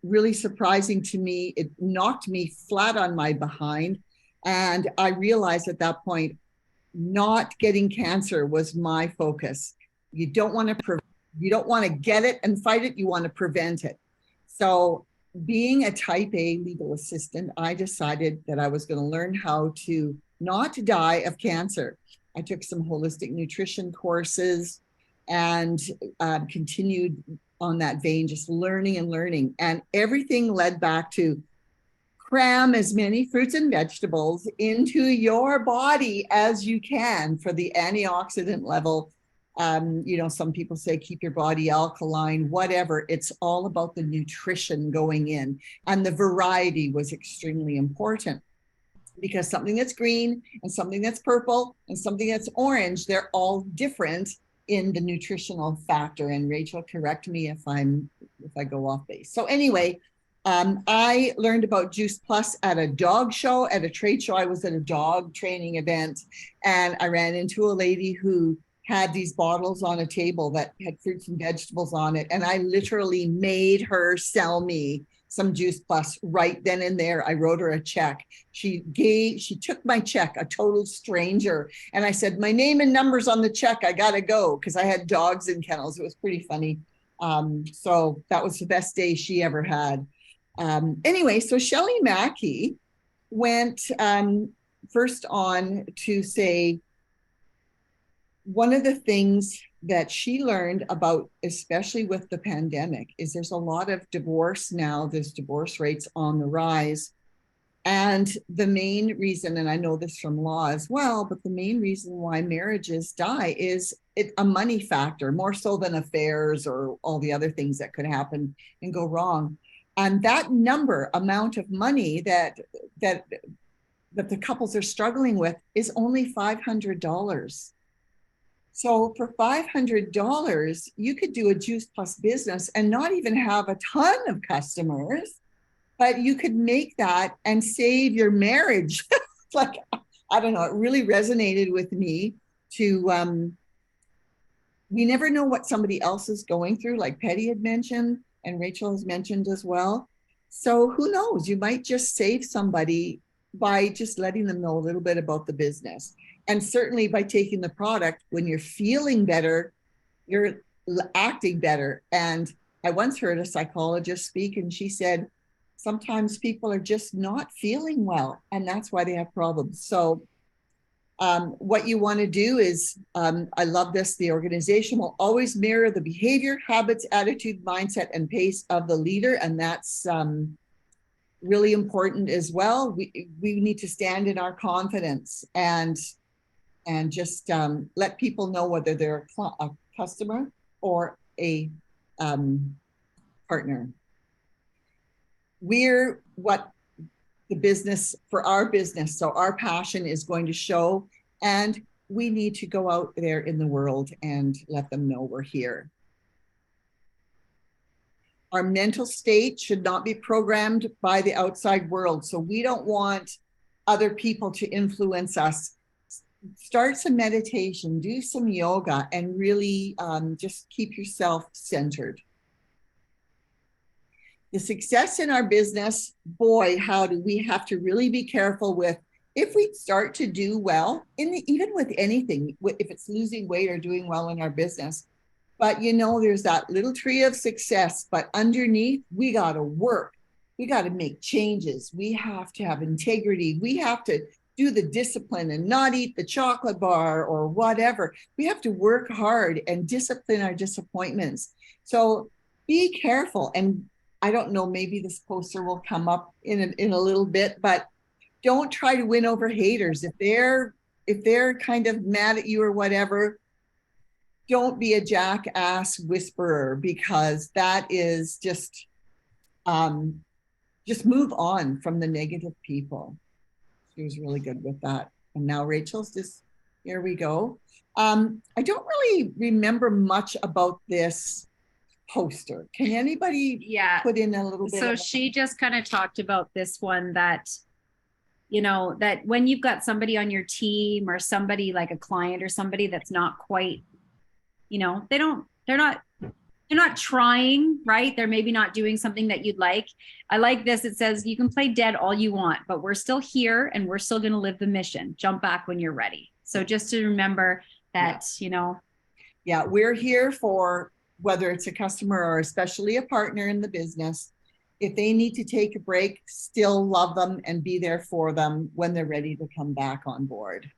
really surprising to me. It knocked me flat on my behind. And I realized at that point, not getting cancer was my focus. You don't want to get it and fight it. You want to prevent it. So being a type A legal assistant, I decided that I was going to learn how to not die of cancer. I took some holistic nutrition courses and continued on that vein, just learning and learning. And everything led back to cram as many fruits and vegetables into your body as you can for the antioxidant level. You know, some people say keep your body alkaline, whatever. It's all about the nutrition going in. And the variety was extremely important, because something that's green and something that's purple and something that's orange, they're all different in the nutritional factor. And Rachel, correct me if I go off base. So anyway, I learned about Juice Plus at a dog show, at a trade show. I was at a dog training event, and I ran into a lady who had these bottles on a table that had fruits and vegetables on it. And I literally made her sell me some Juice Plus right then and there. I wrote her a check. She took my check, a total stranger. And I said, my name and number's on the check. I got to go, because I had dogs in kennels. It was pretty funny. So that was the best day she ever had. Anyway, so Shelley Mackey went first on to say, one of the things that she learned about, especially with the pandemic, is there's a lot of divorce now. There's divorce rates on the rise. And the main reason, and I know this from law as well, but the main reason why marriages die is a money factor, more so than affairs or all the other things that could happen and go wrong. And that amount of money that the couples are struggling with is only $500. So for $500, you could do a Juice Plus business and not even have a ton of customers, but you could make that and save your marriage. Like, I don't know, it really resonated with me to, we never know what somebody else is going through, like Petty had mentioned, and Rachel has mentioned as well. So who knows, you might just save somebody by just letting them know a little bit about the business. And certainly by taking the product, when you're feeling better, you're acting better. And I once heard a psychologist speak, and she said, sometimes people are just not feeling well, and that's why they have problems. So what you want to do is, I love this, the organization will always mirror the behavior, habits, attitude, mindset, and pace of the leader. And that's really important as well. We need to stand in our confidence and just let people know whether they're a customer or a partner. We're what the business, for our business, so our passion is going to show, and we need to go out there in the world and let them know we're here. Our mental state should not be programmed by the outside world. So we don't want other people to influence us. Start some meditation, do some yoga, and really just keep yourself centered. The success in our business, boy, how do we have to really be careful with, if we start to do well, even with anything, if it's losing weight or doing well in our business, but you know, there's that little tree of success, but underneath, we got to work. We got to make changes. We have to have integrity. We have to do the discipline and not eat the chocolate bar or whatever. We have to work hard and discipline our disappointments. So be careful. And I don't know, maybe this poster will come up in a little bit, but don't try to win over haters. If they're kind of mad at you or whatever, don't be a jackass whisperer, because that is just move on from the negative people. She was really good with that. And now Rachel's just, here we go. I don't really remember much about this poster. Can anybody put in a little bit? So she just kind of talked about this one, that, you know, that when you've got somebody on your team or somebody like a client or somebody that's not quite, you know, they're they're not trying, right? They're maybe not doing something that you'd like. I like this. It says you can play dead all you want, but we're still here and we're still going to live the mission. Jump back when you're ready. So just to remember that, you know. Yeah, we're here for whether it's a customer or especially a partner in the business. If they need to take a break, still love them and be there for them when they're ready to come back on board.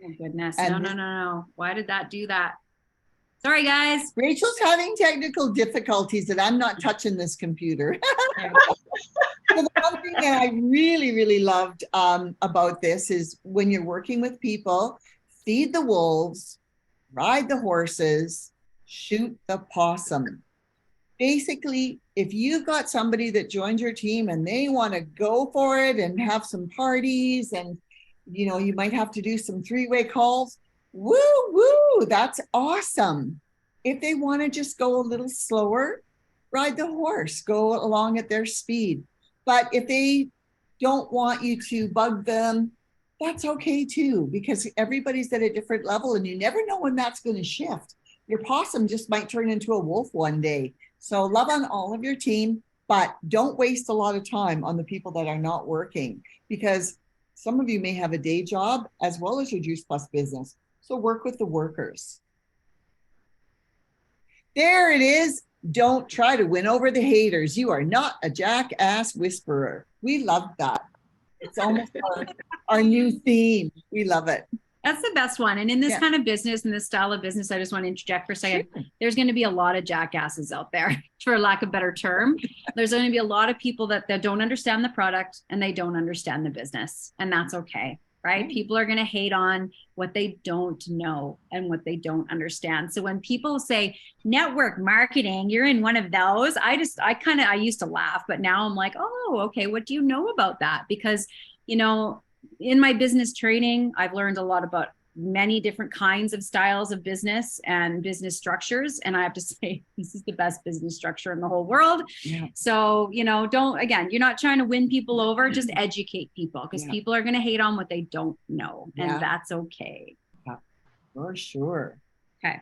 Oh, goodness. And No. Why did that do that? Sorry, guys. Rachel's having technical difficulties and I'm not touching this computer. So the one thing that I really, really loved about this is when you're working with people, feed the wolves, ride the horses, shoot the possum. Basically, if you've got somebody that joins your team and they want to go for it and have some parties and, you know, you might have to do some three-way calls, woo, woo, that's awesome. If they want to just go a little slower, ride the horse, go along at their speed. But if they don't want you to bug them, that's okay too, because everybody's at a different level and you never know when that's going to shift. Your possum just might turn into a wolf one day. So love on all of your team, but don't waste a lot of time on the people that are not working, because some of you may have a day job as well as your Juice Plus business. So work with the workers. There it is. Don't try to win over the haters. You are not a jackass whisperer. We love that. It's almost our new theme. We love it. That's the best one. And in this kind of business, in this style of business, I just want to interject for a second. Sure. There's going to be a lot of jackasses out there, for lack of a better term. There's going to be a lot of people that don't understand the product and they don't understand the business. And that's okay, right? People are going to hate on what they don't know and what they don't understand. So when people say network marketing, you're in one of those, I used to laugh, but now I'm like, oh, okay, what do you know about that? Because, you know, in my business training, I've learned a lot about many different kinds of styles of business and business structures. And I have to say, this is the best business structure in the whole world. Yeah. So, you know, you're not trying to win people over, just educate people, because people are going to hate on what they don't know. And that's okay. Yeah, for sure. Okay.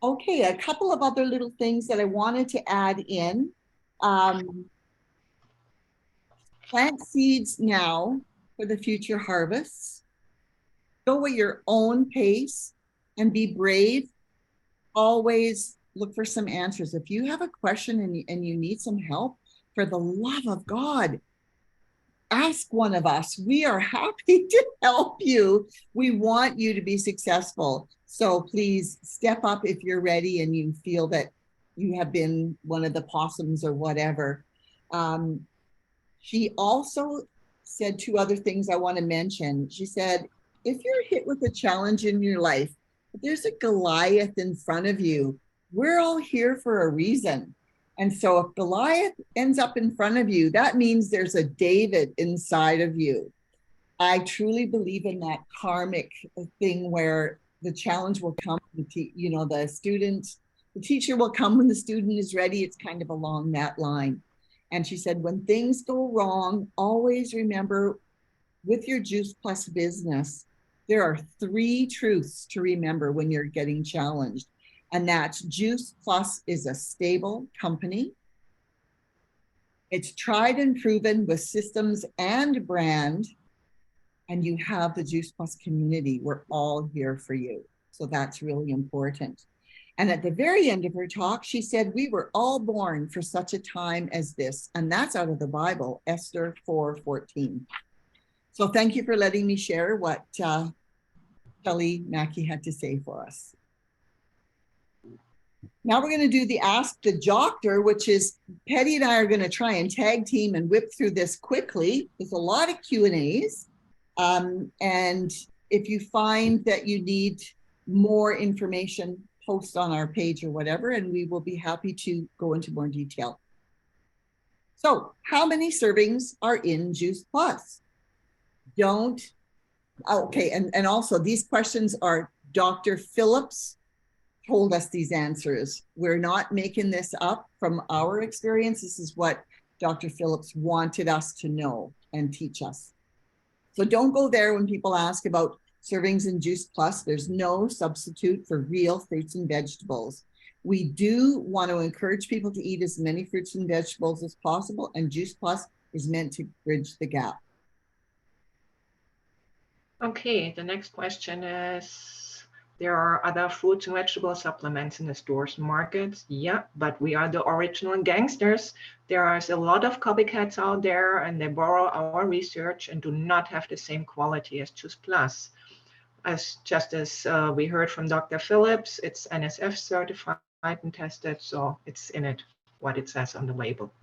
Okay, a couple of other little things that I wanted to add in. Plant seeds now for the future harvests. Go at your own pace and be brave. Always look for some answers. If you have a question and you need some help, for the love of God, ask one of us. We are happy to help you. We want you to be successful. So please step up if you're ready and you feel that you have been one of the possums or whatever. She also said two other things I want to mention. She said, if you're hit with a challenge in your life, if there's a Goliath in front of you, we're all here for a reason. And so if Goliath ends up in front of you, that means there's a David inside of you. I truly believe in that karmic thing where the challenge will come, the teacher will come when the student is ready. It's kind of along that line. And she said, when things go wrong, always remember with your Juice Plus business, there are 3 truths to remember when you're getting challenged. And that's Juice Plus is a stable company. It's tried and proven with systems and brand. And you have the Juice Plus community. We're all here for you. So that's really important. And at the very end of her talk, she said, we were all born for such a time as this. And that's out of the Bible, Esther 4:14. So thank you for letting me share what Shelley Mackey had to say for us. Now we're going to do the Ask the Doctor, which is Petty and I are going to try and tag team and whip through this quickly. There's a lot of Q&As. And if you find that you need more information, post on our page or whatever, and we will be happy to go into more detail. So how many servings are in Juice Plus? Okay, and also these questions are Dr. Phillips told us these answers. We're not making this up from our experience. This is what Dr. Phillips wanted us to know and teach us. So don't go there when people ask about servings in Juice Plus. There's no substitute for real fruits and vegetables. We do want to encourage people to eat as many fruits and vegetables as possible, and Juice Plus is meant to bridge the gap. Okay, the next question is, there are other fruits and vegetable supplements in the stores and markets. Yeah, but we are the original gangsters. There is a lot of copycats out there, and they borrow our research and do not have the same quality as Juice Plus. Just as we heard from Dr. Phillips, it's NSF certified and tested, so it's in it, what it says on the label.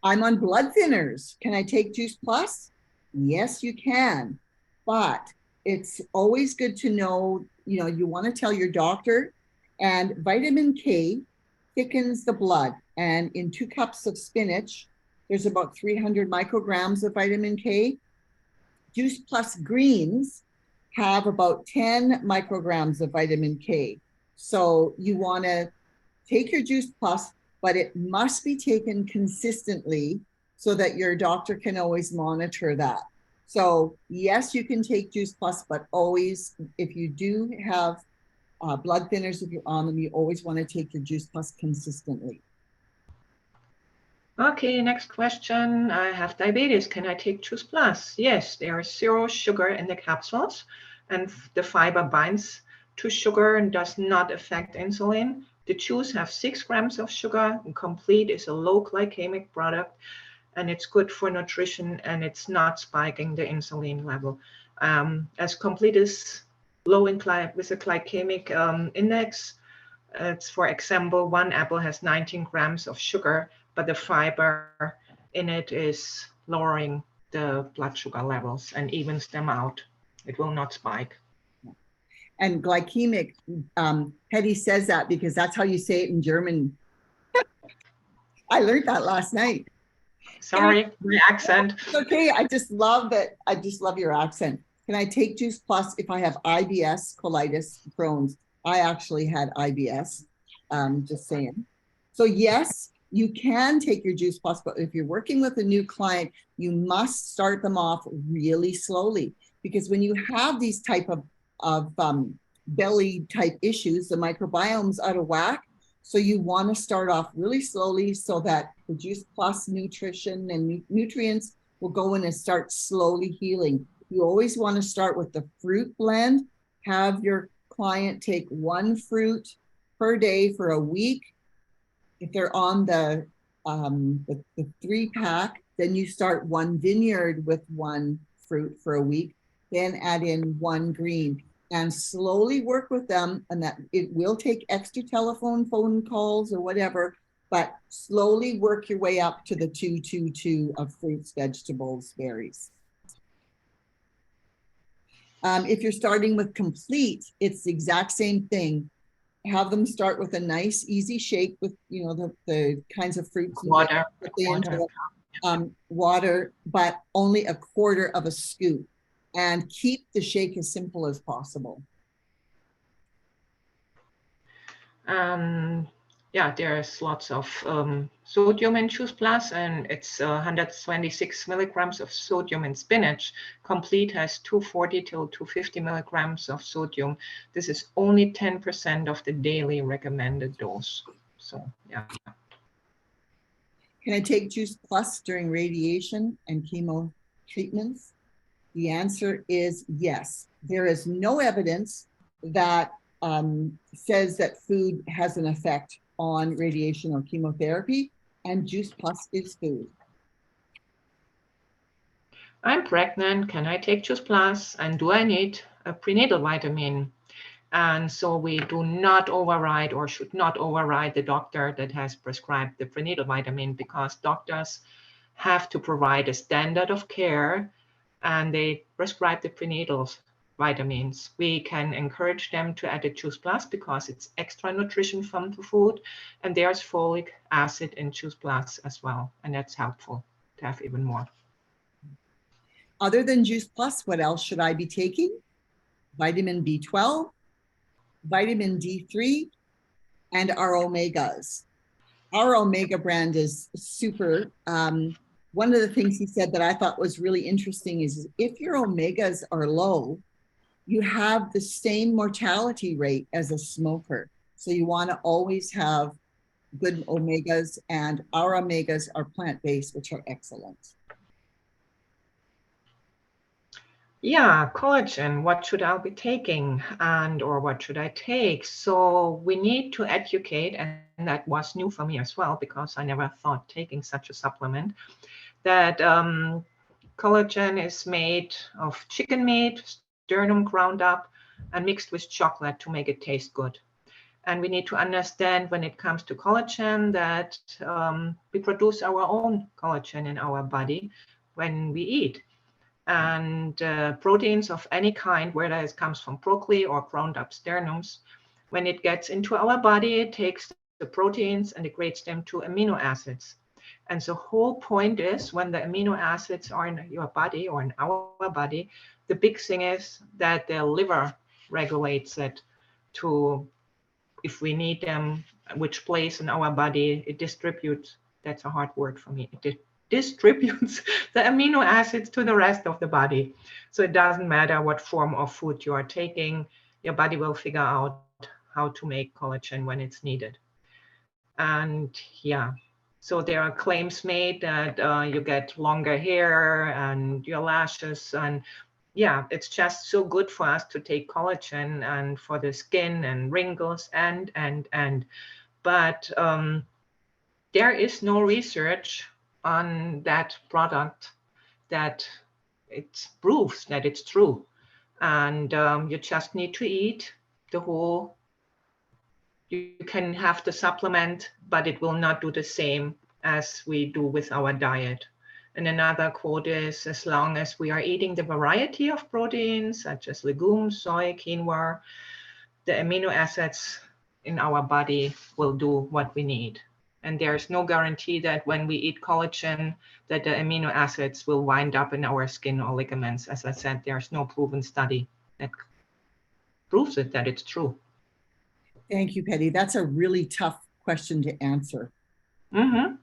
I'm on blood thinners. Can I take Juice Plus? Yes, you can. But it's always good to know, you want to tell your doctor, and vitamin K thickens the blood. And in 2 cups of spinach, there's about 300 micrograms of vitamin K. Juice Plus greens have about 10 micrograms of vitamin K. So you want to take your Juice Plus, but it must be taken consistently so that your doctor can always monitor that. So yes, you can take Juice Plus, but always, if you do have blood thinners, if you're on them, you always want to take your Juice Plus consistently. Okay, next question. I have diabetes. Can I take Juice Plus? Yes, there is 0 sugar in the capsules, and the fiber binds to sugar and does not affect insulin. The juice has 6 grams of sugar, and Complete is a low glycemic product, and it's good for nutrition, and it's not spiking the insulin level. As Complete is low in with a glycemic index, it's, for example, 1 apple has 19 grams of sugar, but the fiber in it is lowering the blood sugar levels and evens them out. It will not spike. And glycemic, Hetty says that because that's how you say it in German. I learned that last night. Sorry, my accent. It's okay, I just love that. I just love your accent. Can I take Juice Plus if I have IBS, colitis, Crohn's? I actually had IBS, just saying. So yes, you can take your Juice Plus, but if you're working with a new client, you must start them off really slowly, because when you have these type of belly type issues, the microbiome's out of whack. So you want to start off really slowly so that the Juice Plus nutrition and nutrients will go in and start slowly healing. You always want to start with the fruit blend. Have your client take 1 fruit per day for a week. If they're on the 3-pack, then you start 1 vineyard with 1 fruit for a week, then add in 1 green, and slowly work with them. And that it will take extra phone calls or whatever, but slowly work your way up to the 2-2-2 of fruits, vegetables, berries. If you're starting with Complete, it's the exact same thing. Have them start with a nice, easy shake with, the kinds of fruits. Water. Water, but only 1/4 of a scoop, and keep the shake as simple as possible. Yeah, there's lots of sodium in Juice Plus, and it's 126 milligrams of sodium in spinach. Complete has 240 till 250 milligrams of sodium. This is only 10% of the daily recommended dose. So, yeah. Can I take Juice Plus during radiation and chemo treatments? The answer is yes. There is no evidence that says that food has an effect on radiation or chemotherapy, and Juice Plus is food. I'm pregnant. Can I take Juice Plus? And do I need a prenatal vitamin? And so we do not override, or should not override, the doctor that has prescribed the prenatal vitamin, because doctors have to provide a standard of care, and they prescribe the prenatal vitamins. We can encourage them to add a Juice Plus because it's extra nutrition from the food, and there's folic acid in Juice Plus as well, and that's helpful to have even more. Other than Juice Plus, what else should I be taking? Vitamin B12, vitamin D3, and our omegas. Our omega brand is super. one of the things he said that I thought was really interesting is if your omegas are low, you have the same mortality rate as a smoker. So you want to always have good omegas, and our omegas are plant-based, which are excellent. Yeah, collagen, what should I be taking or what should I take? So we need to educate, and that was new for me as well, because I never thought taking such a supplement, that collagen is made of chicken meat, sternum ground up and mixed with chocolate to make it taste good. And we need to understand when it comes to collagen that we produce our own collagen in our body when we eat. And proteins of any kind, whether it comes from broccoli or ground up sternums, when it gets into our body, it takes the proteins and it degrades them to amino acids. And the whole point is when the amino acids are in your body or in our body, the big thing is that the liver regulates it to, if we need them, which place in our body it distributes. That's a hard word for me. It distributes the amino acids to the rest of the body. So it doesn't matter what form of food you are taking, your body will figure out how to make collagen when it's needed. And yeah, so there are claims made that you get longer hair and your lashes, and yeah, it's just so good for us to take collagen and for the skin and wrinkles but there is no research on that product that it proves that it's true. And you just need to eat the whole. You can have the supplement, but it will not do the same as we do with our diet. And another quote is, as long as we are eating the variety of proteins, such as legumes, soy, quinoa, the amino acids in our body will do what we need. And there's no guarantee that when we eat collagen, that the amino acids will wind up in our skin or ligaments. As I said, there's no proven study that proves it, that it's true. Thank you, Patty. That's a really tough question to answer. Mm-hmm.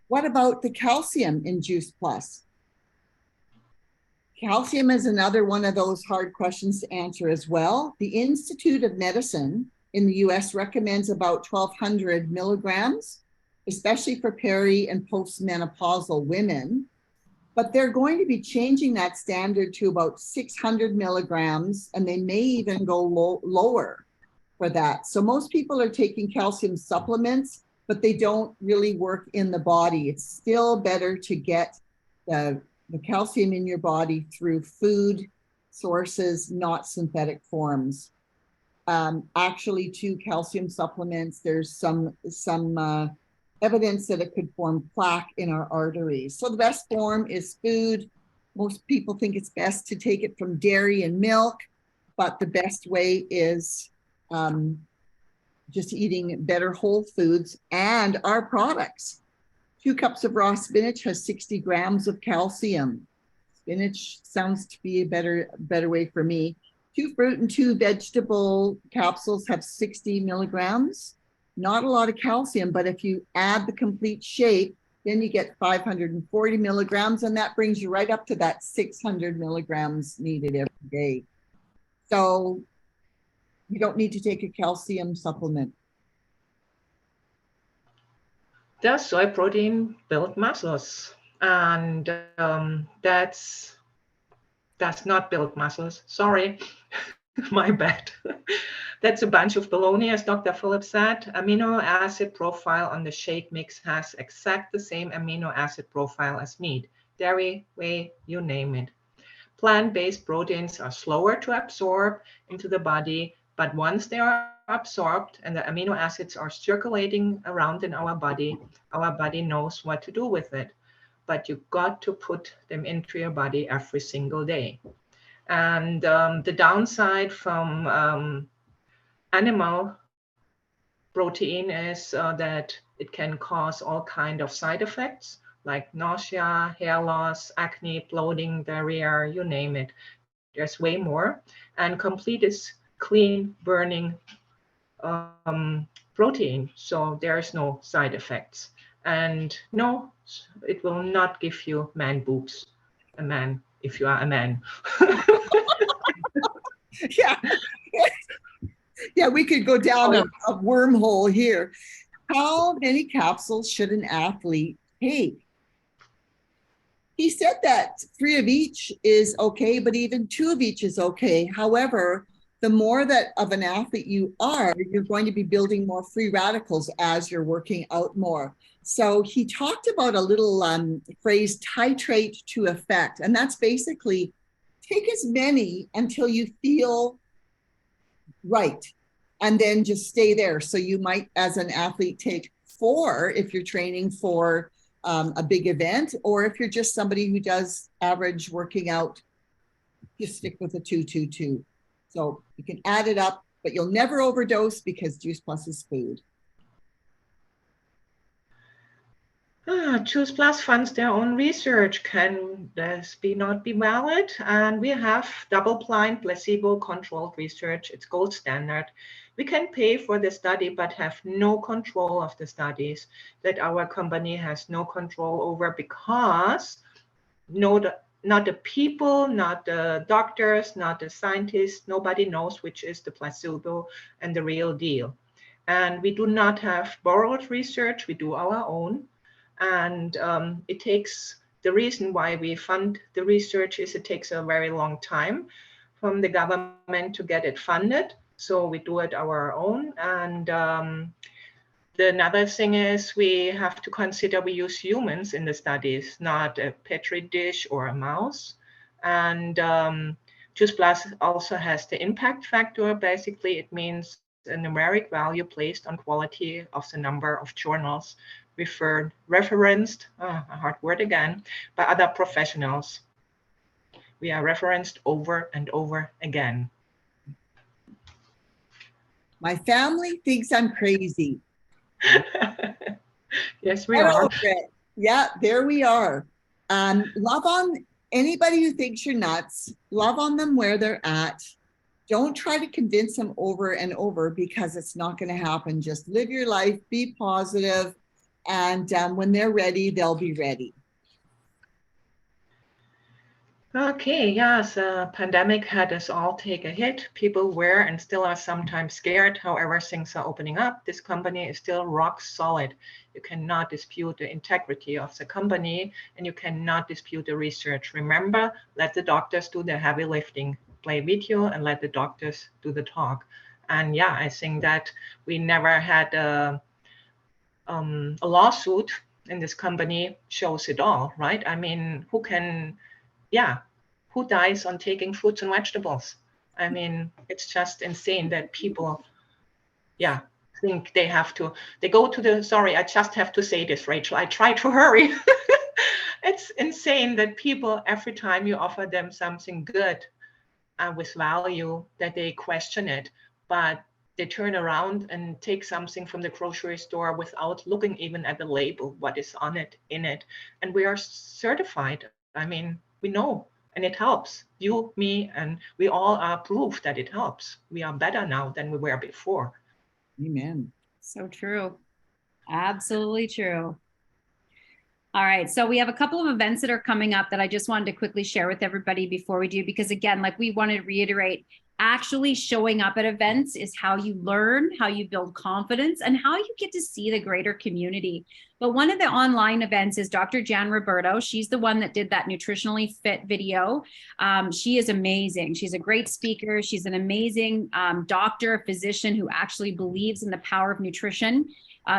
What about the calcium in Juice Plus? Calcium is another one of those hard questions to answer as well. The Institute of Medicine in the US recommends about 1,200 milligrams, especially for peri and postmenopausal women. But they're going to be changing that standard to about 600 milligrams, and they may even go lower for that. So most people are taking calcium supplements, but they don't really work in the body. It's still better to get the calcium in your body through food sources, not synthetic forms. Actually, to calcium supplements, there's some evidence that it could form plaque in our arteries. So the best form is food. Most people think it's best to take it from dairy and milk, but the best way is just eating better whole foods and our products. 2 cups of raw spinach has 60 grams of calcium. Spinach sounds to be a better way for me. 2 fruit and 2 vegetable capsules have 60 milligrams. Not a lot of calcium, but if you add the complete shake, then you get 540 milligrams, and that brings you right up to that 600 milligrams needed every day. So you don't need to take a calcium supplement. Does soy protein build muscles? And that's not build muscles. Sorry, my bad. That's a bunch of baloney, as Dr. Phillips said. Amino acid profile on the shake mix has exact the same amino acid profile as meat, dairy, whey, you name it. Plant-based proteins are slower to absorb into the body, but once they are absorbed and the amino acids are circulating around in our body knows what to do with it. But you got to put them into your body every single day. And the downside from animal protein is that it can cause all kinds of side effects like nausea, hair loss, acne, bloating, diarrhea, you name it. There's way more. And complete is clean burning protein, so there's no side effects and no It will not give you man boobs, a man, if you are a man. Yeah. Yeah, we could go down a wormhole here. How many capsules should an athlete take? He said that 3 of each is okay, but even 2 of each is okay. However, the more that of an athlete you are, you're going to be building more free radicals as you're working out more. So he talked about a little phrase, titrate to effect. And that's basically take as many until you feel right. And then just stay there. So you might, as an athlete, take 4 if you're training for a big event, or if you're just somebody who does average working out, you stick with a 2-2-2. So you can add it up, but you'll never overdose because Juice Plus is food. Choose Plus funds their own research. Can this not be valid? And we have double-blind, placebo-controlled research. It's gold standard. We can pay for the study, but have no control of the studies that our company has no control over, because not the people, not the doctors, not the scientists, nobody knows which is the placebo and the real deal. And we do not have borrowed research, we do our own. And it takes, the reason why we fund the research is it takes a very long time from the government to get it funded. So we do it our own. And the another thing is we have to consider we use humans in the studies, not a petri dish or a mouse. And Juice Plus also has the impact factor. Basically, it means a numeric value placed on quality of the number of journals referenced, a hard word again, by other professionals. We are referenced over and over again. My family thinks I'm crazy. Yes, we are. Yeah, there we are. Love on anybody who thinks you're nuts. Love on them where they're at. Don't try to convince them over and over, because it's not going to happen. Just live your life, be positive, and when they're ready, they'll be ready. Okay, yes, pandemic had us all take a hit. People were and still are sometimes scared. However, things are opening up. This company is still rock solid. You cannot dispute the integrity of the company, and you cannot dispute the research. Remember, let the doctors do the heavy lifting. Play video and let the doctors do the talk. And yeah, I think that we never had a lawsuit in this company shows it all, right? I mean, who dies on taking fruits and vegetables? I mean, it's just insane that people, think they have to, sorry, I just have to say this, Rachel, I try to hurry. It's insane that people, every time you offer them something good with value, that they question it, but they turn around and take something from the grocery store without looking even at the label, what is on it, in it. And we are certified. I mean, we know, and it helps. You, me, and we all are proof that it helps. We are better now than we were before. Amen. So true. Absolutely true. All right. So we have a couple of events that are coming up that I just wanted to quickly share with everybody before we do, because again, like we want to reiterate, actually showing up at events is how you learn, how you build confidence, and how you get to see the greater community. But one of the online events is Dr. Jan Roberto. She's the one that did that nutritionally fit video. She is amazing. She's a great speaker. She's an amazing doctor, a physician who actually believes in the power of nutrition.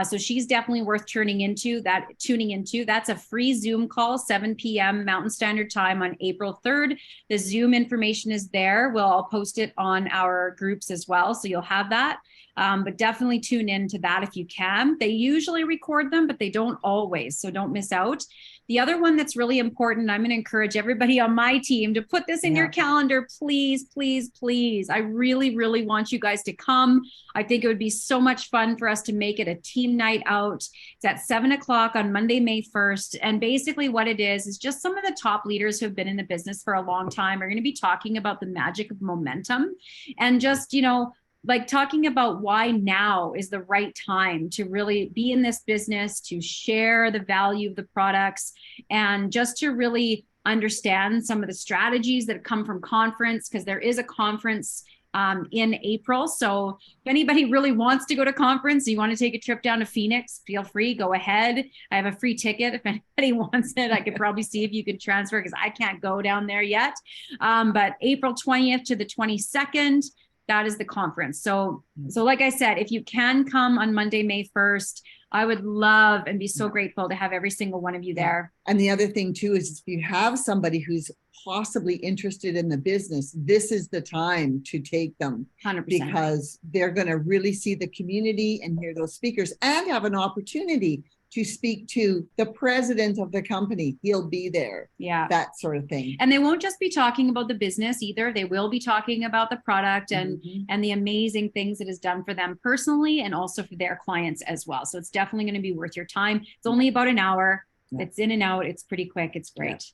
So she's definitely worth tuning into. That's a free Zoom call, 7 p.m. Mountain Standard Time on April 3rd. The Zoom information is there. I'll post it on our groups as well, so you'll have that. But definitely tune in to that if you can. They usually record them, but they don't always, so don't miss out. The other one that's really important, I'm going to encourage everybody on my team to put this in your calendar, please, please, please. I really, really want you guys to come. I think it would be so much fun for us to make it a team night out. It's at 7 o'clock on Monday, May 1st. And basically what it is just some of the top leaders who have been in the business for a long time are going to be talking about the magic of momentum and just, like talking about why now is the right time to really be in this business, to share the value of the products, and just to really understand some of the strategies that come from conference, because there is a conference in April. So if anybody really wants to go to conference, you want to take a trip down to Phoenix, feel free, go ahead. I have a free ticket. If anybody wants it, I could probably see if you can transfer, because I can't go down there yet. But April 20th to the 22nd, that is the conference. So like I said, if you can come on Monday, May 1st, I would love and be so grateful to have every single one of you there. And the other thing too is if you have somebody who's possibly interested in the business, this is the time to take them 100%. because they're going to really see the community and hear those speakers and have an opportunity to speak to the president of the company. He'll be there. Yeah. That sort of thing. And they won't just be talking about the business either. They will be talking about the product and the amazing things it has done for them personally and also for their clients as well. So it's definitely going to be worth your time. It's only about an hour. Yeah. It's in and out. It's pretty quick. It's great.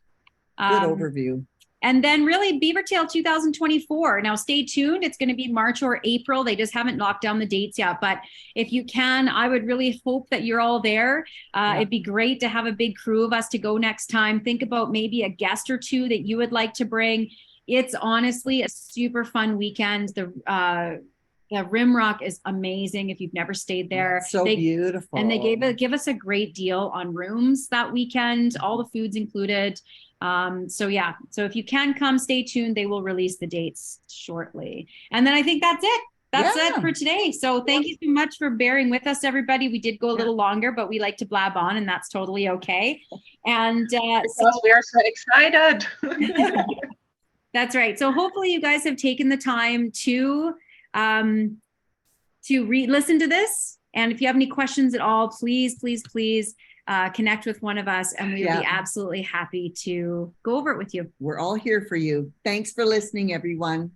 Yeah. Good overview. And then really Beavertail 2024. Now stay tuned. It's going to be March or April. They just haven't locked down the dates yet. But if you can, I would really hope that you're all there. It'd be great to have a big crew of us to go next time. Think about maybe a guest or two that you would like to bring. It's honestly a super fun weekend. The Rimrock is amazing if you've never stayed there. It's so beautiful. And they give us a great deal on rooms that weekend. All the food's included. So if you can come, stay tuned. They will release the dates shortly. And then I think that's it. That's it for today. So thank you so much for bearing with us, everybody. We did go a little longer, but we like to blab on and that's totally okay. And because we are so excited. That's right. So hopefully you guys have taken the time to listen to this. And if you have any questions at all, please connect with one of us and we would be absolutely happy to go over it with you. We're all here for you. Thanks for listening, everyone.